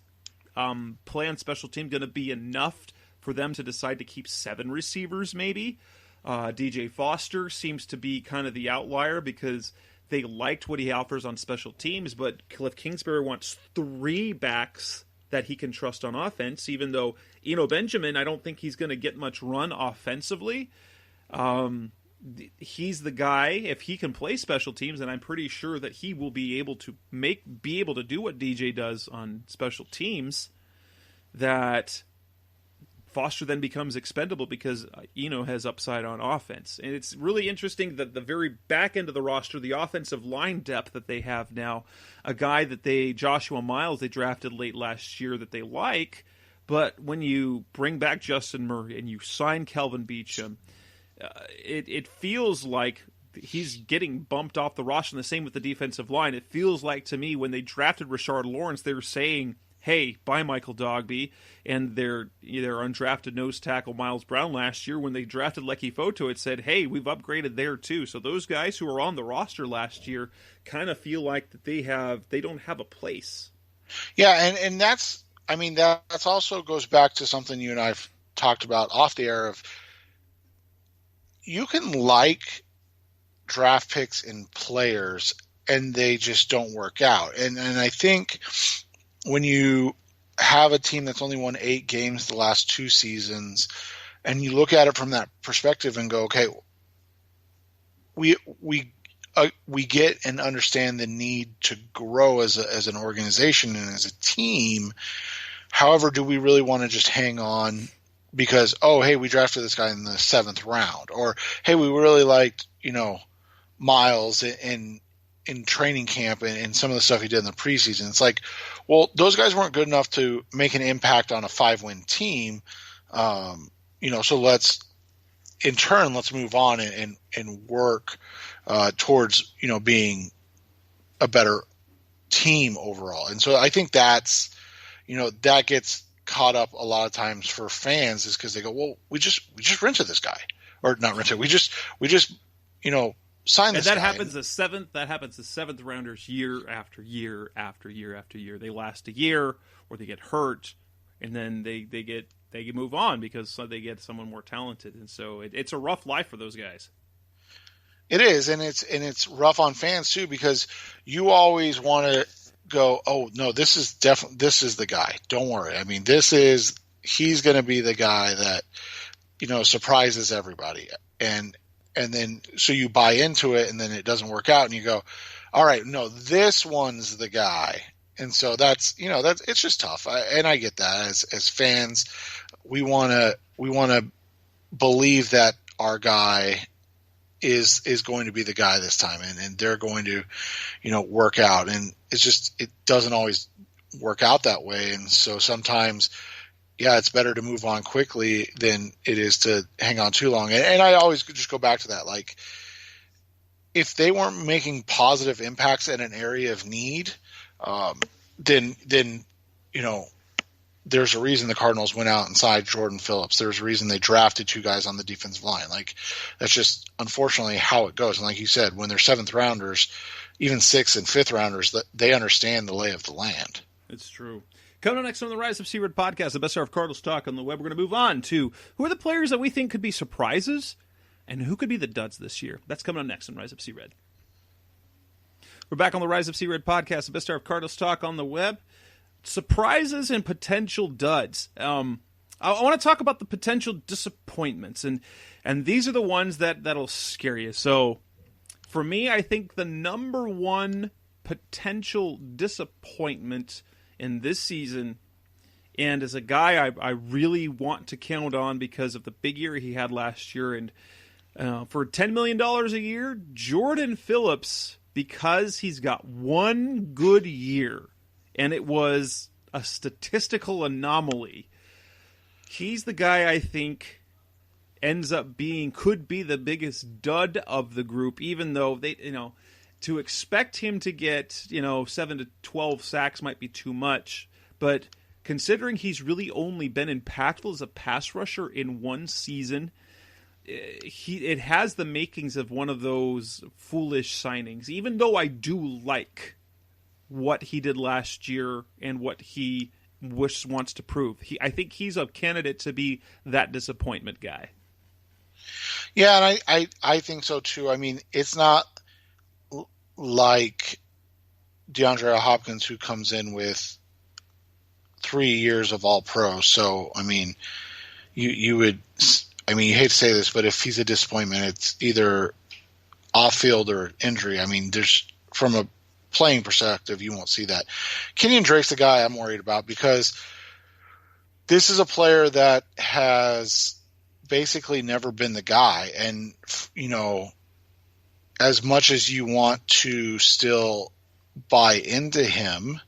play on special team going to be enough for them to decide to keep 7 receivers maybe? DJ Foster seems to be kind of the outlier because they liked what he offers on special teams, but Cliff Kingsbury wants 3 backs that he can trust on offense, even though Eno Benjamin, I don't think he's going to get much run offensively. He's the guy, if he can play special teams, and I'm pretty sure that he will be able to do what DJ does on special teams, that Foster then becomes expendable because Eno has upside on offense. And it's really interesting that the very back end of the roster, the offensive line depth that they have now, a guy that Joshua Miles, they drafted late last year that they like, but when you bring back Justin Murray and you sign Kelvin Beachum, it feels like he's getting bumped off the roster, and the same with the defensive line. It feels like to me when they drafted Rashard Lawrence, they were saying, hey, bye Michael Dogby, and their undrafted nose tackle Miles Brown last year, when they drafted Lecky Foto, it said, hey, we've upgraded there too. So those guys who were on the roster last year kind of feel like that they don't have a place. Yeah, and that's also goes back to something you and I've talked about off the air of, you can like draft picks and players and they just don't work out. And I think when you have a team that's only won 8 games the last 2 seasons, and you look at it from that perspective and go, okay, we get and understand the need to grow as an organization and as a team. However, do we really want to just hang on because, oh, hey, we drafted this guy in the 7th round, or hey, we really liked, Miles in training camp and some of the stuff he did in the preseason. It's like, well, those guys weren't good enough to make an impact on a 5-win team. So let's move on and work towards, being a better team overall. And so I think that's, that gets caught up a lot of times for fans, is because they go, well, we just rented this guy, or not rented. We just signed this guy. And that happens the 7th rounders year after year after year after year. They last a year, or they get hurt, and then they move on because they get someone more talented. And so it's a rough life for those guys. It is, and it's rough on fans too, because you always want to go, oh no, this is the guy. Don't worry. I mean, he's going to be the guy that, surprises everybody. And then, so you buy into it, and then it doesn't work out, and you go, all right, no, this one's the guy. And so that's it's just tough. And I get that as fans, we want to believe that our guy is going to be the guy this time, and they're going to, work out. And it's just, it doesn't always work out that way. And so sometimes, yeah, it's better to move on quickly than it is to hang on too long. And I always just go back to that. Like, if they weren't making positive impacts in an area of need, then there's a reason the Cardinals went out and signed Jordan Phillips. There's a reason they drafted 2 guys on the defensive line. Like, that's just unfortunately how it goes. And like you said, when they're 7th rounders, even 6th and 5th rounders, that they understand the lay of the land. It's true. Coming up next on the Rise Up C-Red podcast, the best hour of Cardinals talk on the web, we're going to move on to who are the players that we think could be surprises and who could be the duds this year. That's coming up next on Rise Up C-Red. We're back on the Rise Up C-Red podcast, the best hour of Cardinals talk on the web. Surprises and potential duds. I want to talk about the potential disappointments, and these are the ones that'll scare you. So, for me, I think the number one potential disappointment in this season, and as a guy I really want to count on because of the big year he had last year, and for $10 million a year, Jordan Phillips, because he's got one good year, and it was a statistical anomaly. He's the guy I think ends up could be the biggest dud of the group, even though to expect him to get, 7 to 12 sacks might be too much. But considering he's really only been impactful as a pass rusher in one season, it has the makings of one of those foolish signings, even though I do like what he did last year and what he wants to prove. I think he's a candidate to be that disappointment guy. Yeah, and I think so too. I mean, it's not like DeAndre Hopkins, who comes in with 3 years of all pro. So, I mean, you would, I mean, you hate to say this, but if he's a disappointment, it's either off field or injury. I mean, there's, from a playing perspective, you won't see that. Kenyon Drake's the guy I'm worried about, because this is a player that has basically never been the guy. And, you know, as much as you want to still buy into him,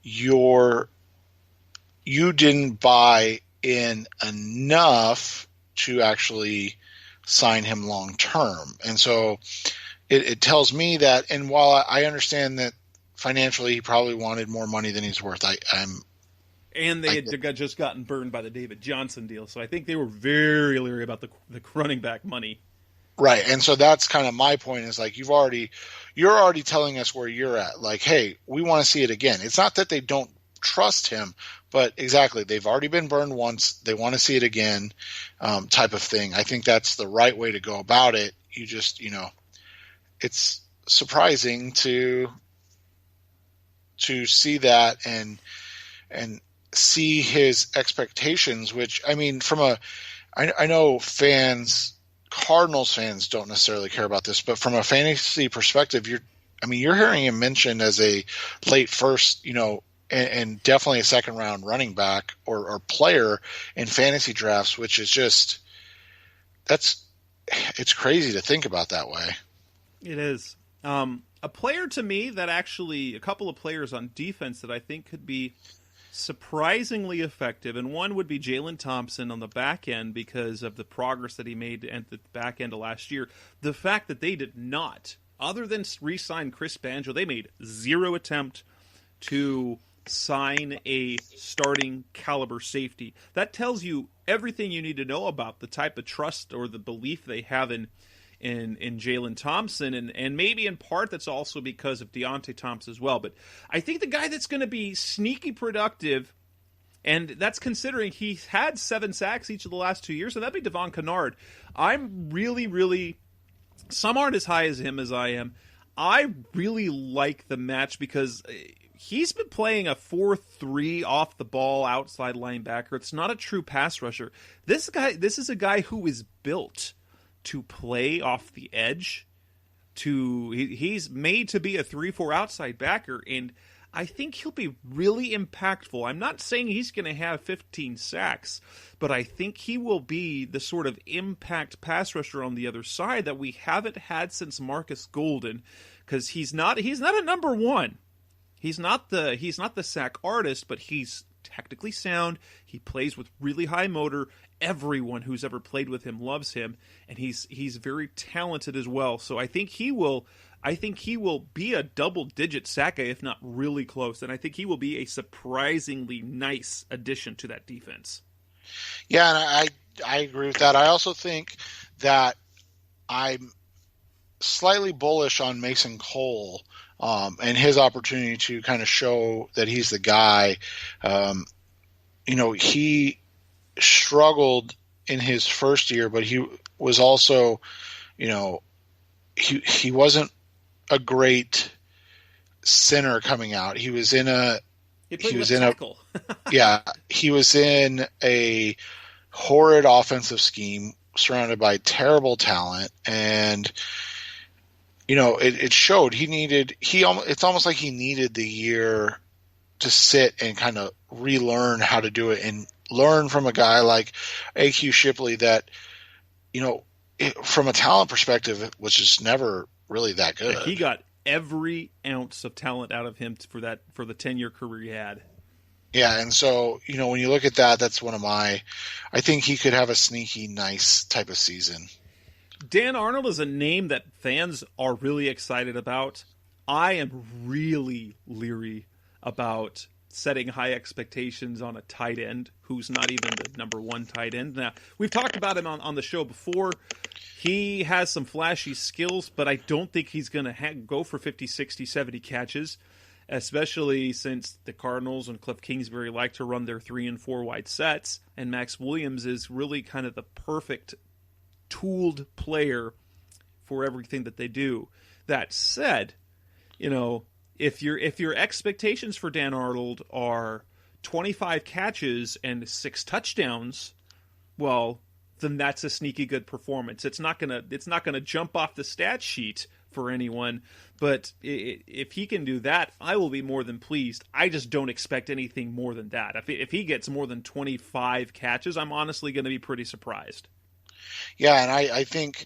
you didn't buy in enough to actually sign him long term. And so it tells me that, and while I understand that financially he probably wanted more money than he's worth, and they had just gotten burned by the David Johnson deal, so I think they were very leery about the running back money. Right, and so that's kind of my point, is like, you're already telling us where you're at. Like, hey, we want to see it again. It's not that they don't trust him, but exactly, they've already been burned once. They want to see it again, type of thing. I think that's the right way to go about it. You just, you know, it's surprising to see that and see his expectations, which, I mean, I know Cardinals fans don't necessarily care about this, but from a fantasy perspective, you're hearing him mentioned as a late first, you know, and definitely a second round running back or player in fantasy drafts, which is just, it's crazy to think about that way. It is. A player to me that actually, a couple of players on defense that I think could be surprisingly effective, and one would be Jalen Thompson on the back end because of the progress that he made at the back end of last year. The fact that they did not, other than re-sign Chris Banjo, they made zero attempt to sign a starting caliber safety. That tells you everything you need to know about the type of trust or the belief they have in Jalen Thompson, and maybe in part that's also because of Deontay Thompson as well. But I think the guy that's going to be sneaky productive, and that's considering he's had 7 sacks each of the last 2 years, so that'd be Devon Kennard. I'm really, some aren't as high as him as I am. I really like the match because he's been playing a 4-3 off the ball outside linebacker. It's not a true pass rusher. This is a guy who is built to play off the edge. He's made to be a 3-4 outside backer, and I think he'll be really impactful. I'm not saying he's going to have 15 sacks, but I think he will be the sort of impact pass rusher on the other side that we haven't had since Marcus Golden, because he's not a number one. He's not the sack artist, but he's technically sound. He plays with really high motor. Everyone who's ever played with him loves him, and he's very talented as well. So I think he will be a double-digit sack guy, if not really close, and I think he will be a surprisingly nice addition to that defense. Yeah, and I agree with that. I also think that I'm slightly bullish on Mason Cole and his opportunity to kind of show that he's the guy. You know, he struggled in his first year, but he was also, you know, he wasn't a great center coming out. He was in a horrid offensive scheme surrounded by terrible talent, and you know, it showed. It's almost like he needed the year to sit and kind of relearn how to do it and learn from a guy like A.Q. Shipley that, you know, from a talent perspective, was just never really that good. He got every ounce of talent out of him for the 10-year career he had. Yeah, and so, you know, when you look at that, that's I think he could have a sneaky, nice type of season. Dan Arnold is a name that fans are really excited about. I am really leery about setting high expectations on a tight end who's not even the number one tight end. Now, we've talked about him on the show before. He has some flashy skills, but I don't think he's going to go for 50, 60, 70 catches, especially since the Cardinals and Cliff Kingsbury like to run their 3 and 4 wide sets, and Max Williams is really kind of the perfect tooled player for everything that they do. That said, if your expectations for Dan Arnold are 25 catches and 6 touchdowns, well, then that's a sneaky good performance. It's not gonna jump off the stat sheet for anyone, but if he can do that, I will be more than pleased. I just don't expect anything more than that. If he gets more than 25 catches, I'm honestly going to be pretty surprised. Yeah, and I think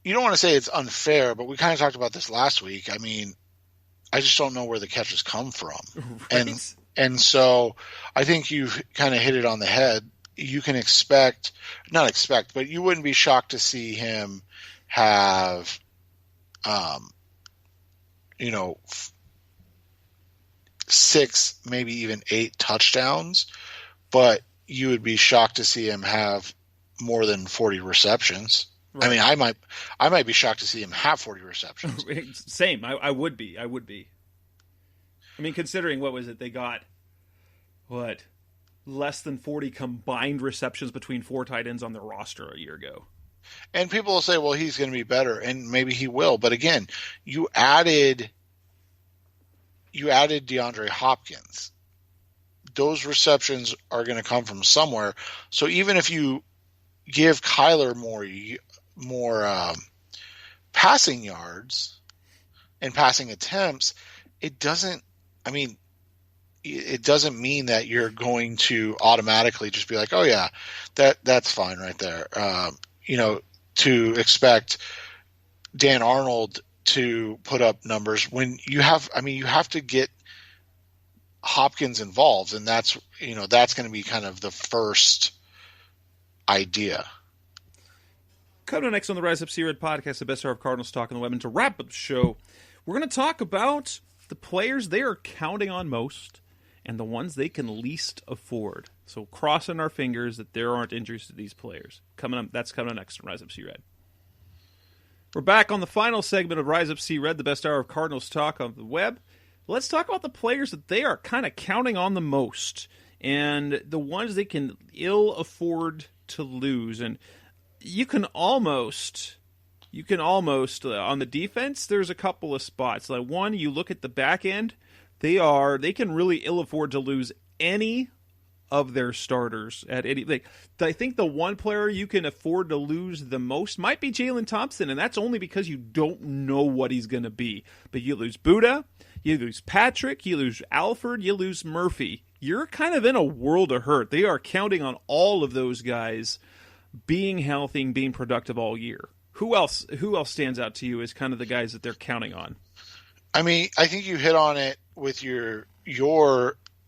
you don't want to say it's unfair, but we kind of talked about this last week. I mean, I just don't know where the catches come from. Right. And so I think you've kind of hit it on the head. You can not expect, but you wouldn't be shocked to see him have, 6, maybe even 8 touchdowns, but you would be shocked to see him have more than 40 receptions. Right. I mean, I might be shocked to see him have 40 receptions. Same. I would be. I mean, considering what was it? They got less than 40 combined receptions between 4 tight ends on their roster a year ago. And people will say, well, he's going to be better, and maybe he will. But again, you added DeAndre Hopkins. Those receptions are going to come from somewhere. So even if you give Kyler more passing yards and passing attempts, it doesn't mean that you're going to automatically just be like, oh yeah, that's fine right there. To expect Dan Arnold to put up numbers when you have to get Hopkins involved, and that's going to be kind of the first idea. Coming up next on the Rise Up See Red podcast, the best hour of Cardinals talk on the web, and to wrap up the show, we're going to talk about the players they are counting on most and the ones they can least afford. So crossing our fingers that there aren't injuries to these players. That's coming up next on Rise Up See Red. We're back on the final segment of Rise Up See Red, the best hour of Cardinals talk on the web. Let's talk about the players that they are kind of counting on the most and the ones they can ill afford to lose. And you can almost on the defense, there's a couple of spots. Like one, you look at the back end, they can really ill afford to lose any of their starters at any. I think the one player you can afford to lose the most might be Jalen Thompson, and that's only because you don't know what he's going to be. But you lose Buddha, you lose Patrick, you lose Alford, you lose Murphy. You're kind of in a world of hurt. They are counting on all of those guys being healthy and being productive all year. Who else stands out to you as kind of the guys that they're counting on? I mean, I think you hit on it with your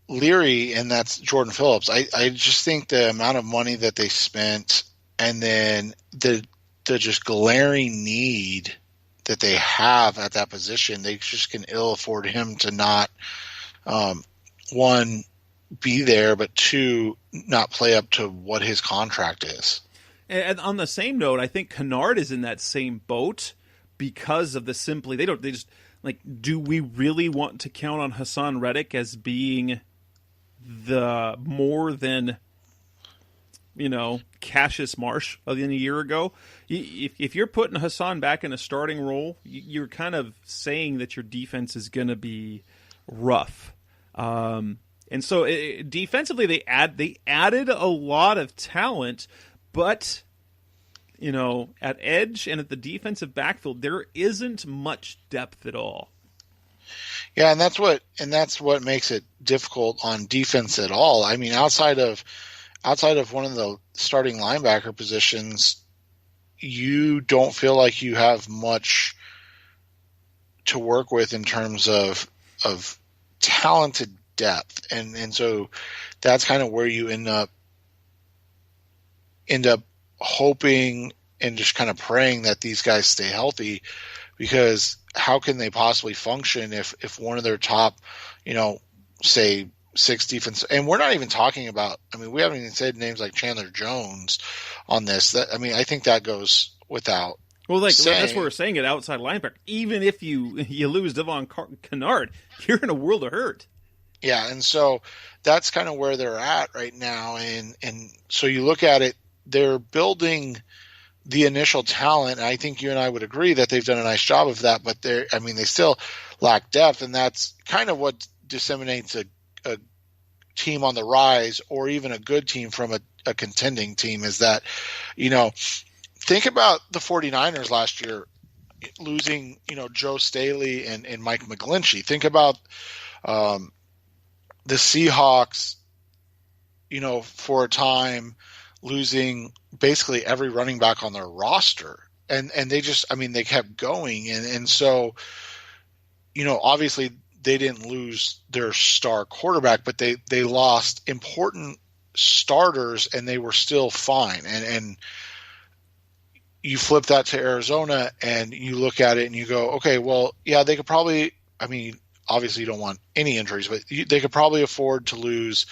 Leary, and that's Jordan Phillips. I just think the amount of money that they spent, and then the just glaring need that they have at that position, they just can ill afford him to not, one, be there, but two, not play up to what his contract is. And on the same note, I think Kennard is in that same boat because of do we really want to count on Hassan Reddick as being the more than, Cassius Marsh than a year ago? If you're putting Hassan back in a starting role, you're kind of saying that your defense is going to be rough. And so defensively, they added a lot of talent, but at edge and at the defensive backfield, there isn't much depth at all. Yeah, and that's what makes it difficult on defense at all. I mean, outside of one of the starting linebacker positions, you don't feel like you have much to work with in terms of talented depth, and so that's kind of where you end up hoping and just kind of praying that these guys stay healthy, because how can they possibly function if one of their top, say six defense, and we're not even talking about. I mean, we haven't even said names like Chandler Jones on this. I mean, I think that goes without. Well, like saying. that's what we're saying at outside linebacker. Even if you lose Devon Kennard, you're in a world of hurt. Yeah, and so that's kind of where they're at right now, and so you look at it, they're building the initial talent. And I think you and I would agree that they've done a nice job of that, but they still lack depth, and that's kind of what disseminates a team on the rise or even a good team from a contending team is that, think about the 49ers last year losing, Joe Staley and Mike McGlinchey. Think about the Seahawks, for a time losing basically every running back on their roster. And they just, they kept going. And so, obviously they didn't lose their star quarterback, but they lost important starters and they were still fine. And you flip that to Arizona and you look at it and you go, okay, well, yeah, they could probably, obviously you don't want any injuries, but they could probably afford to lose,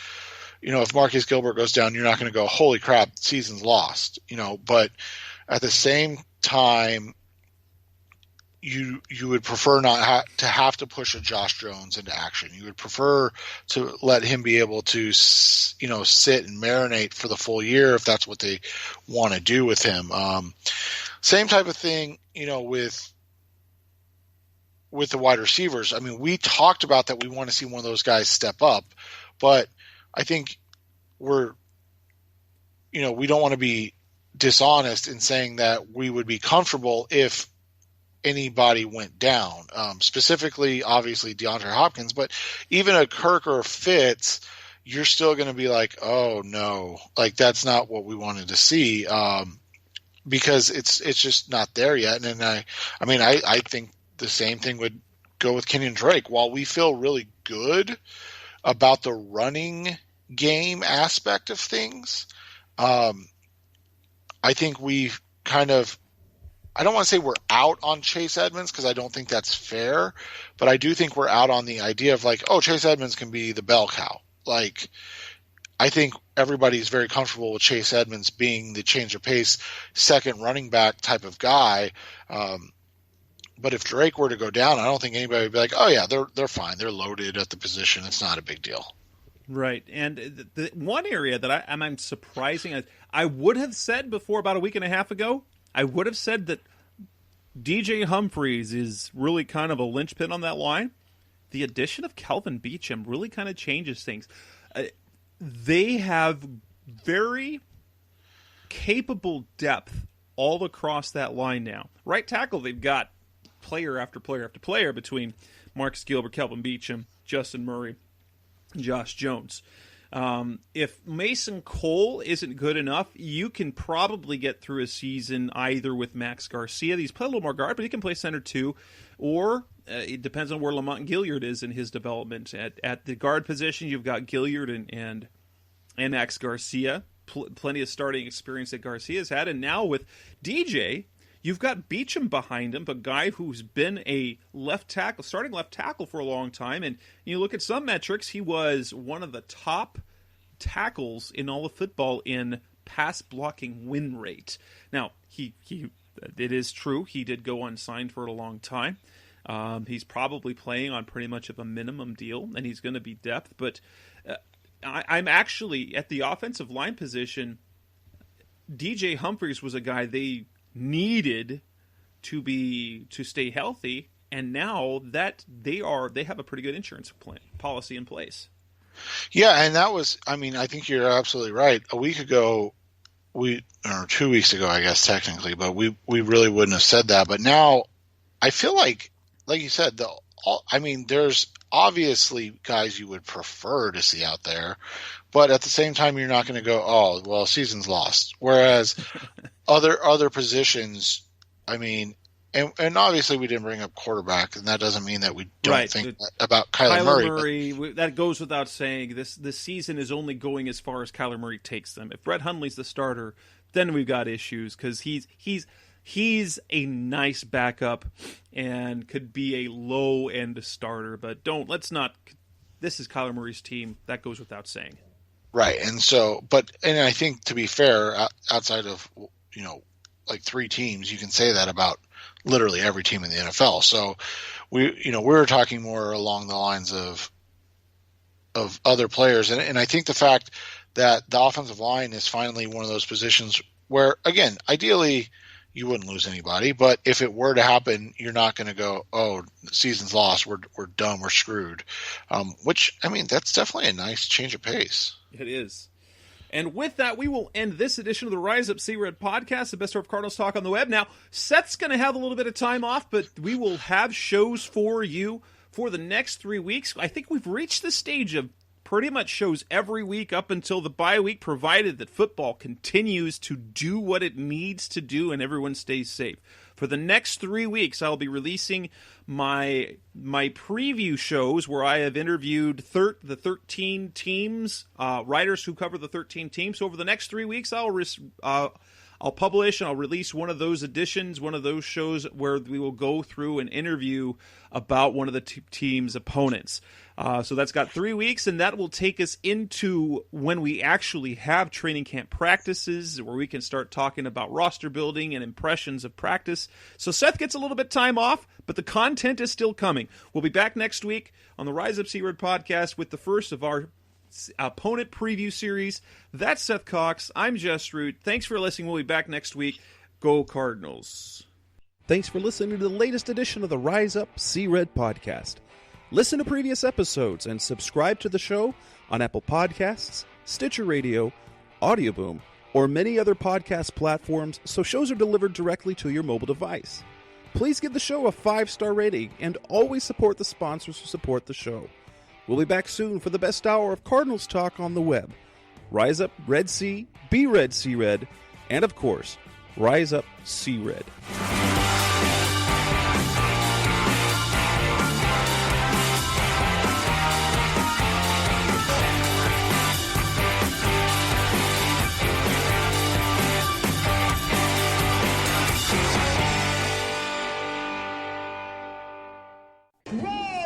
if Marcus Gilbert goes down, you're not going to go, holy crap, season's lost, but at the same time, you would prefer not to have to push a Josh Jones into action. You would prefer to let him be able to, sit and marinate for the full year if that's what they want to do with him. Same type of thing, with the wide receivers. We talked about that we want to see one of those guys step up, but I think we don't want to be dishonest in saying that we would be comfortable if anybody went down, specifically, obviously, DeAndre Hopkins, but even a Kirk or a Fitz, you're still going to be like, oh, no, like that's not what we wanted to see, because it's just not there yet. And I think the same thing would go with Kenyon Drake. While we feel really good about the running game aspect of things, I think we've kind of, I don't want to say we're out on Chase Edmonds because I don't think that's fair, but I do think we're out on the idea of like, oh, Chase Edmonds can be the bell cow. Like, I think everybody's very comfortable with Chase Edmonds being the change of pace, second running back type of guy. But if Drake were to go down, I don't think anybody would be like, oh yeah, they're fine. They're loaded at the position. It's not a big deal. Right. And the one area that I'm surprising, I would have said before about a week and a half ago, I would have said that DJ Humphries is really kind of a linchpin on that line. The addition of Kelvin Beachum really kind of changes things. They have very capable depth all across that line now. Right tackle, they've got player after player after player between Marcus Gilbert, Kelvin Beachum, Justin Murray, Josh Jones. If Mason Cole isn't good enough, you can probably get through a season either with Max Garcia. He's played a little more guard, but he can play center too. Or it depends on where Lamont Gilliard is in his development. At the guard position, you've got Gilliard and Max Garcia. Plenty of starting experience that Garcia's had. And now with DJ, you've got Beachum behind him, a guy who's been a starting left tackle for a long time. And you look at some metrics, he was one of the top tackles in all of football in pass blocking win rate. Now, it is true, he did go unsigned for a long time. He's probably playing on pretty much of a minimum deal, and he's going to be depth. But I'm actually, at the offensive line position, DJ Humphries was a guy they needed to stay healthy, and now that they have a pretty good insurance policy in place. Yeah, and that was, I think you're absolutely right. A week ago, or 2 weeks ago, I guess technically, but we really wouldn't have said that. But now, I feel like you said, there's obviously guys you would prefer to see out there, but at the same time, you're not going to go, oh, well, season's lost. Whereas other positions, and obviously we didn't bring up quarterback, and that doesn't mean that we don't think about Kyler Murray. But that goes without saying. This season is only going as far as Kyler Murray takes them. If Brett Hundley's the starter, then we've got issues because he's a nice backup and could be a low end starter. But let's not this is Kyler Murray's team. That goes without saying. Right. And I think, to be fair, outside of, like 3 teams, you can say that about literally every team in the NFL. So we're talking more along the lines of other players. And I think the fact that the offensive line is finally one of those positions where, again, ideally you wouldn't lose anybody, but if it were to happen, you're not going to go, oh, the season's lost, we're done, we're screwed. Which, I mean, that's definitely a nice change of pace. It is. And with that, we will end this edition of the Rise Up C-Red podcast, the best of Cardinals talk on the web. Now, Seth's going to have a little bit of time off, but we will have shows for you for the next 3 weeks. I think we've reached the stage of pretty much shows every week up until the bye week, provided that football continues to do what it needs to do and everyone stays safe. For the next 3 weeks, I'll be releasing my preview shows where I have interviewed the 13 teams, writers who cover the 13 teams. So over the next 3 weeks, I'll publish and I'll release one of those editions, one of those shows where we will go through an interview about one of the team's opponents. So that's got 3 weeks, and that will take us into when we actually have training camp practices, where we can start talking about roster building and impressions of practice. So Seth gets a little bit time off, but the content is still coming. We'll be back next week on the Rise Up C-Red podcast with the first of our opponent preview series. That's Seth Cox. I'm Jess Root. Thanks for listening. We'll be back next week. Go Cardinals. Thanks for listening to the latest edition of the Rise Up C-Red podcast. Listen to previous episodes and subscribe to the show on Apple Podcasts, Stitcher Radio, Audioboom, or many other podcast platforms so shows are delivered directly to your mobile device. Please give the show a 5-star rating and always support the sponsors who support the show. We'll be back soon for the best hour of Cardinals talk on the web. Rise up, Red Sea, be Red Sea Red, and of course, Rise Up Sea Red. Roll!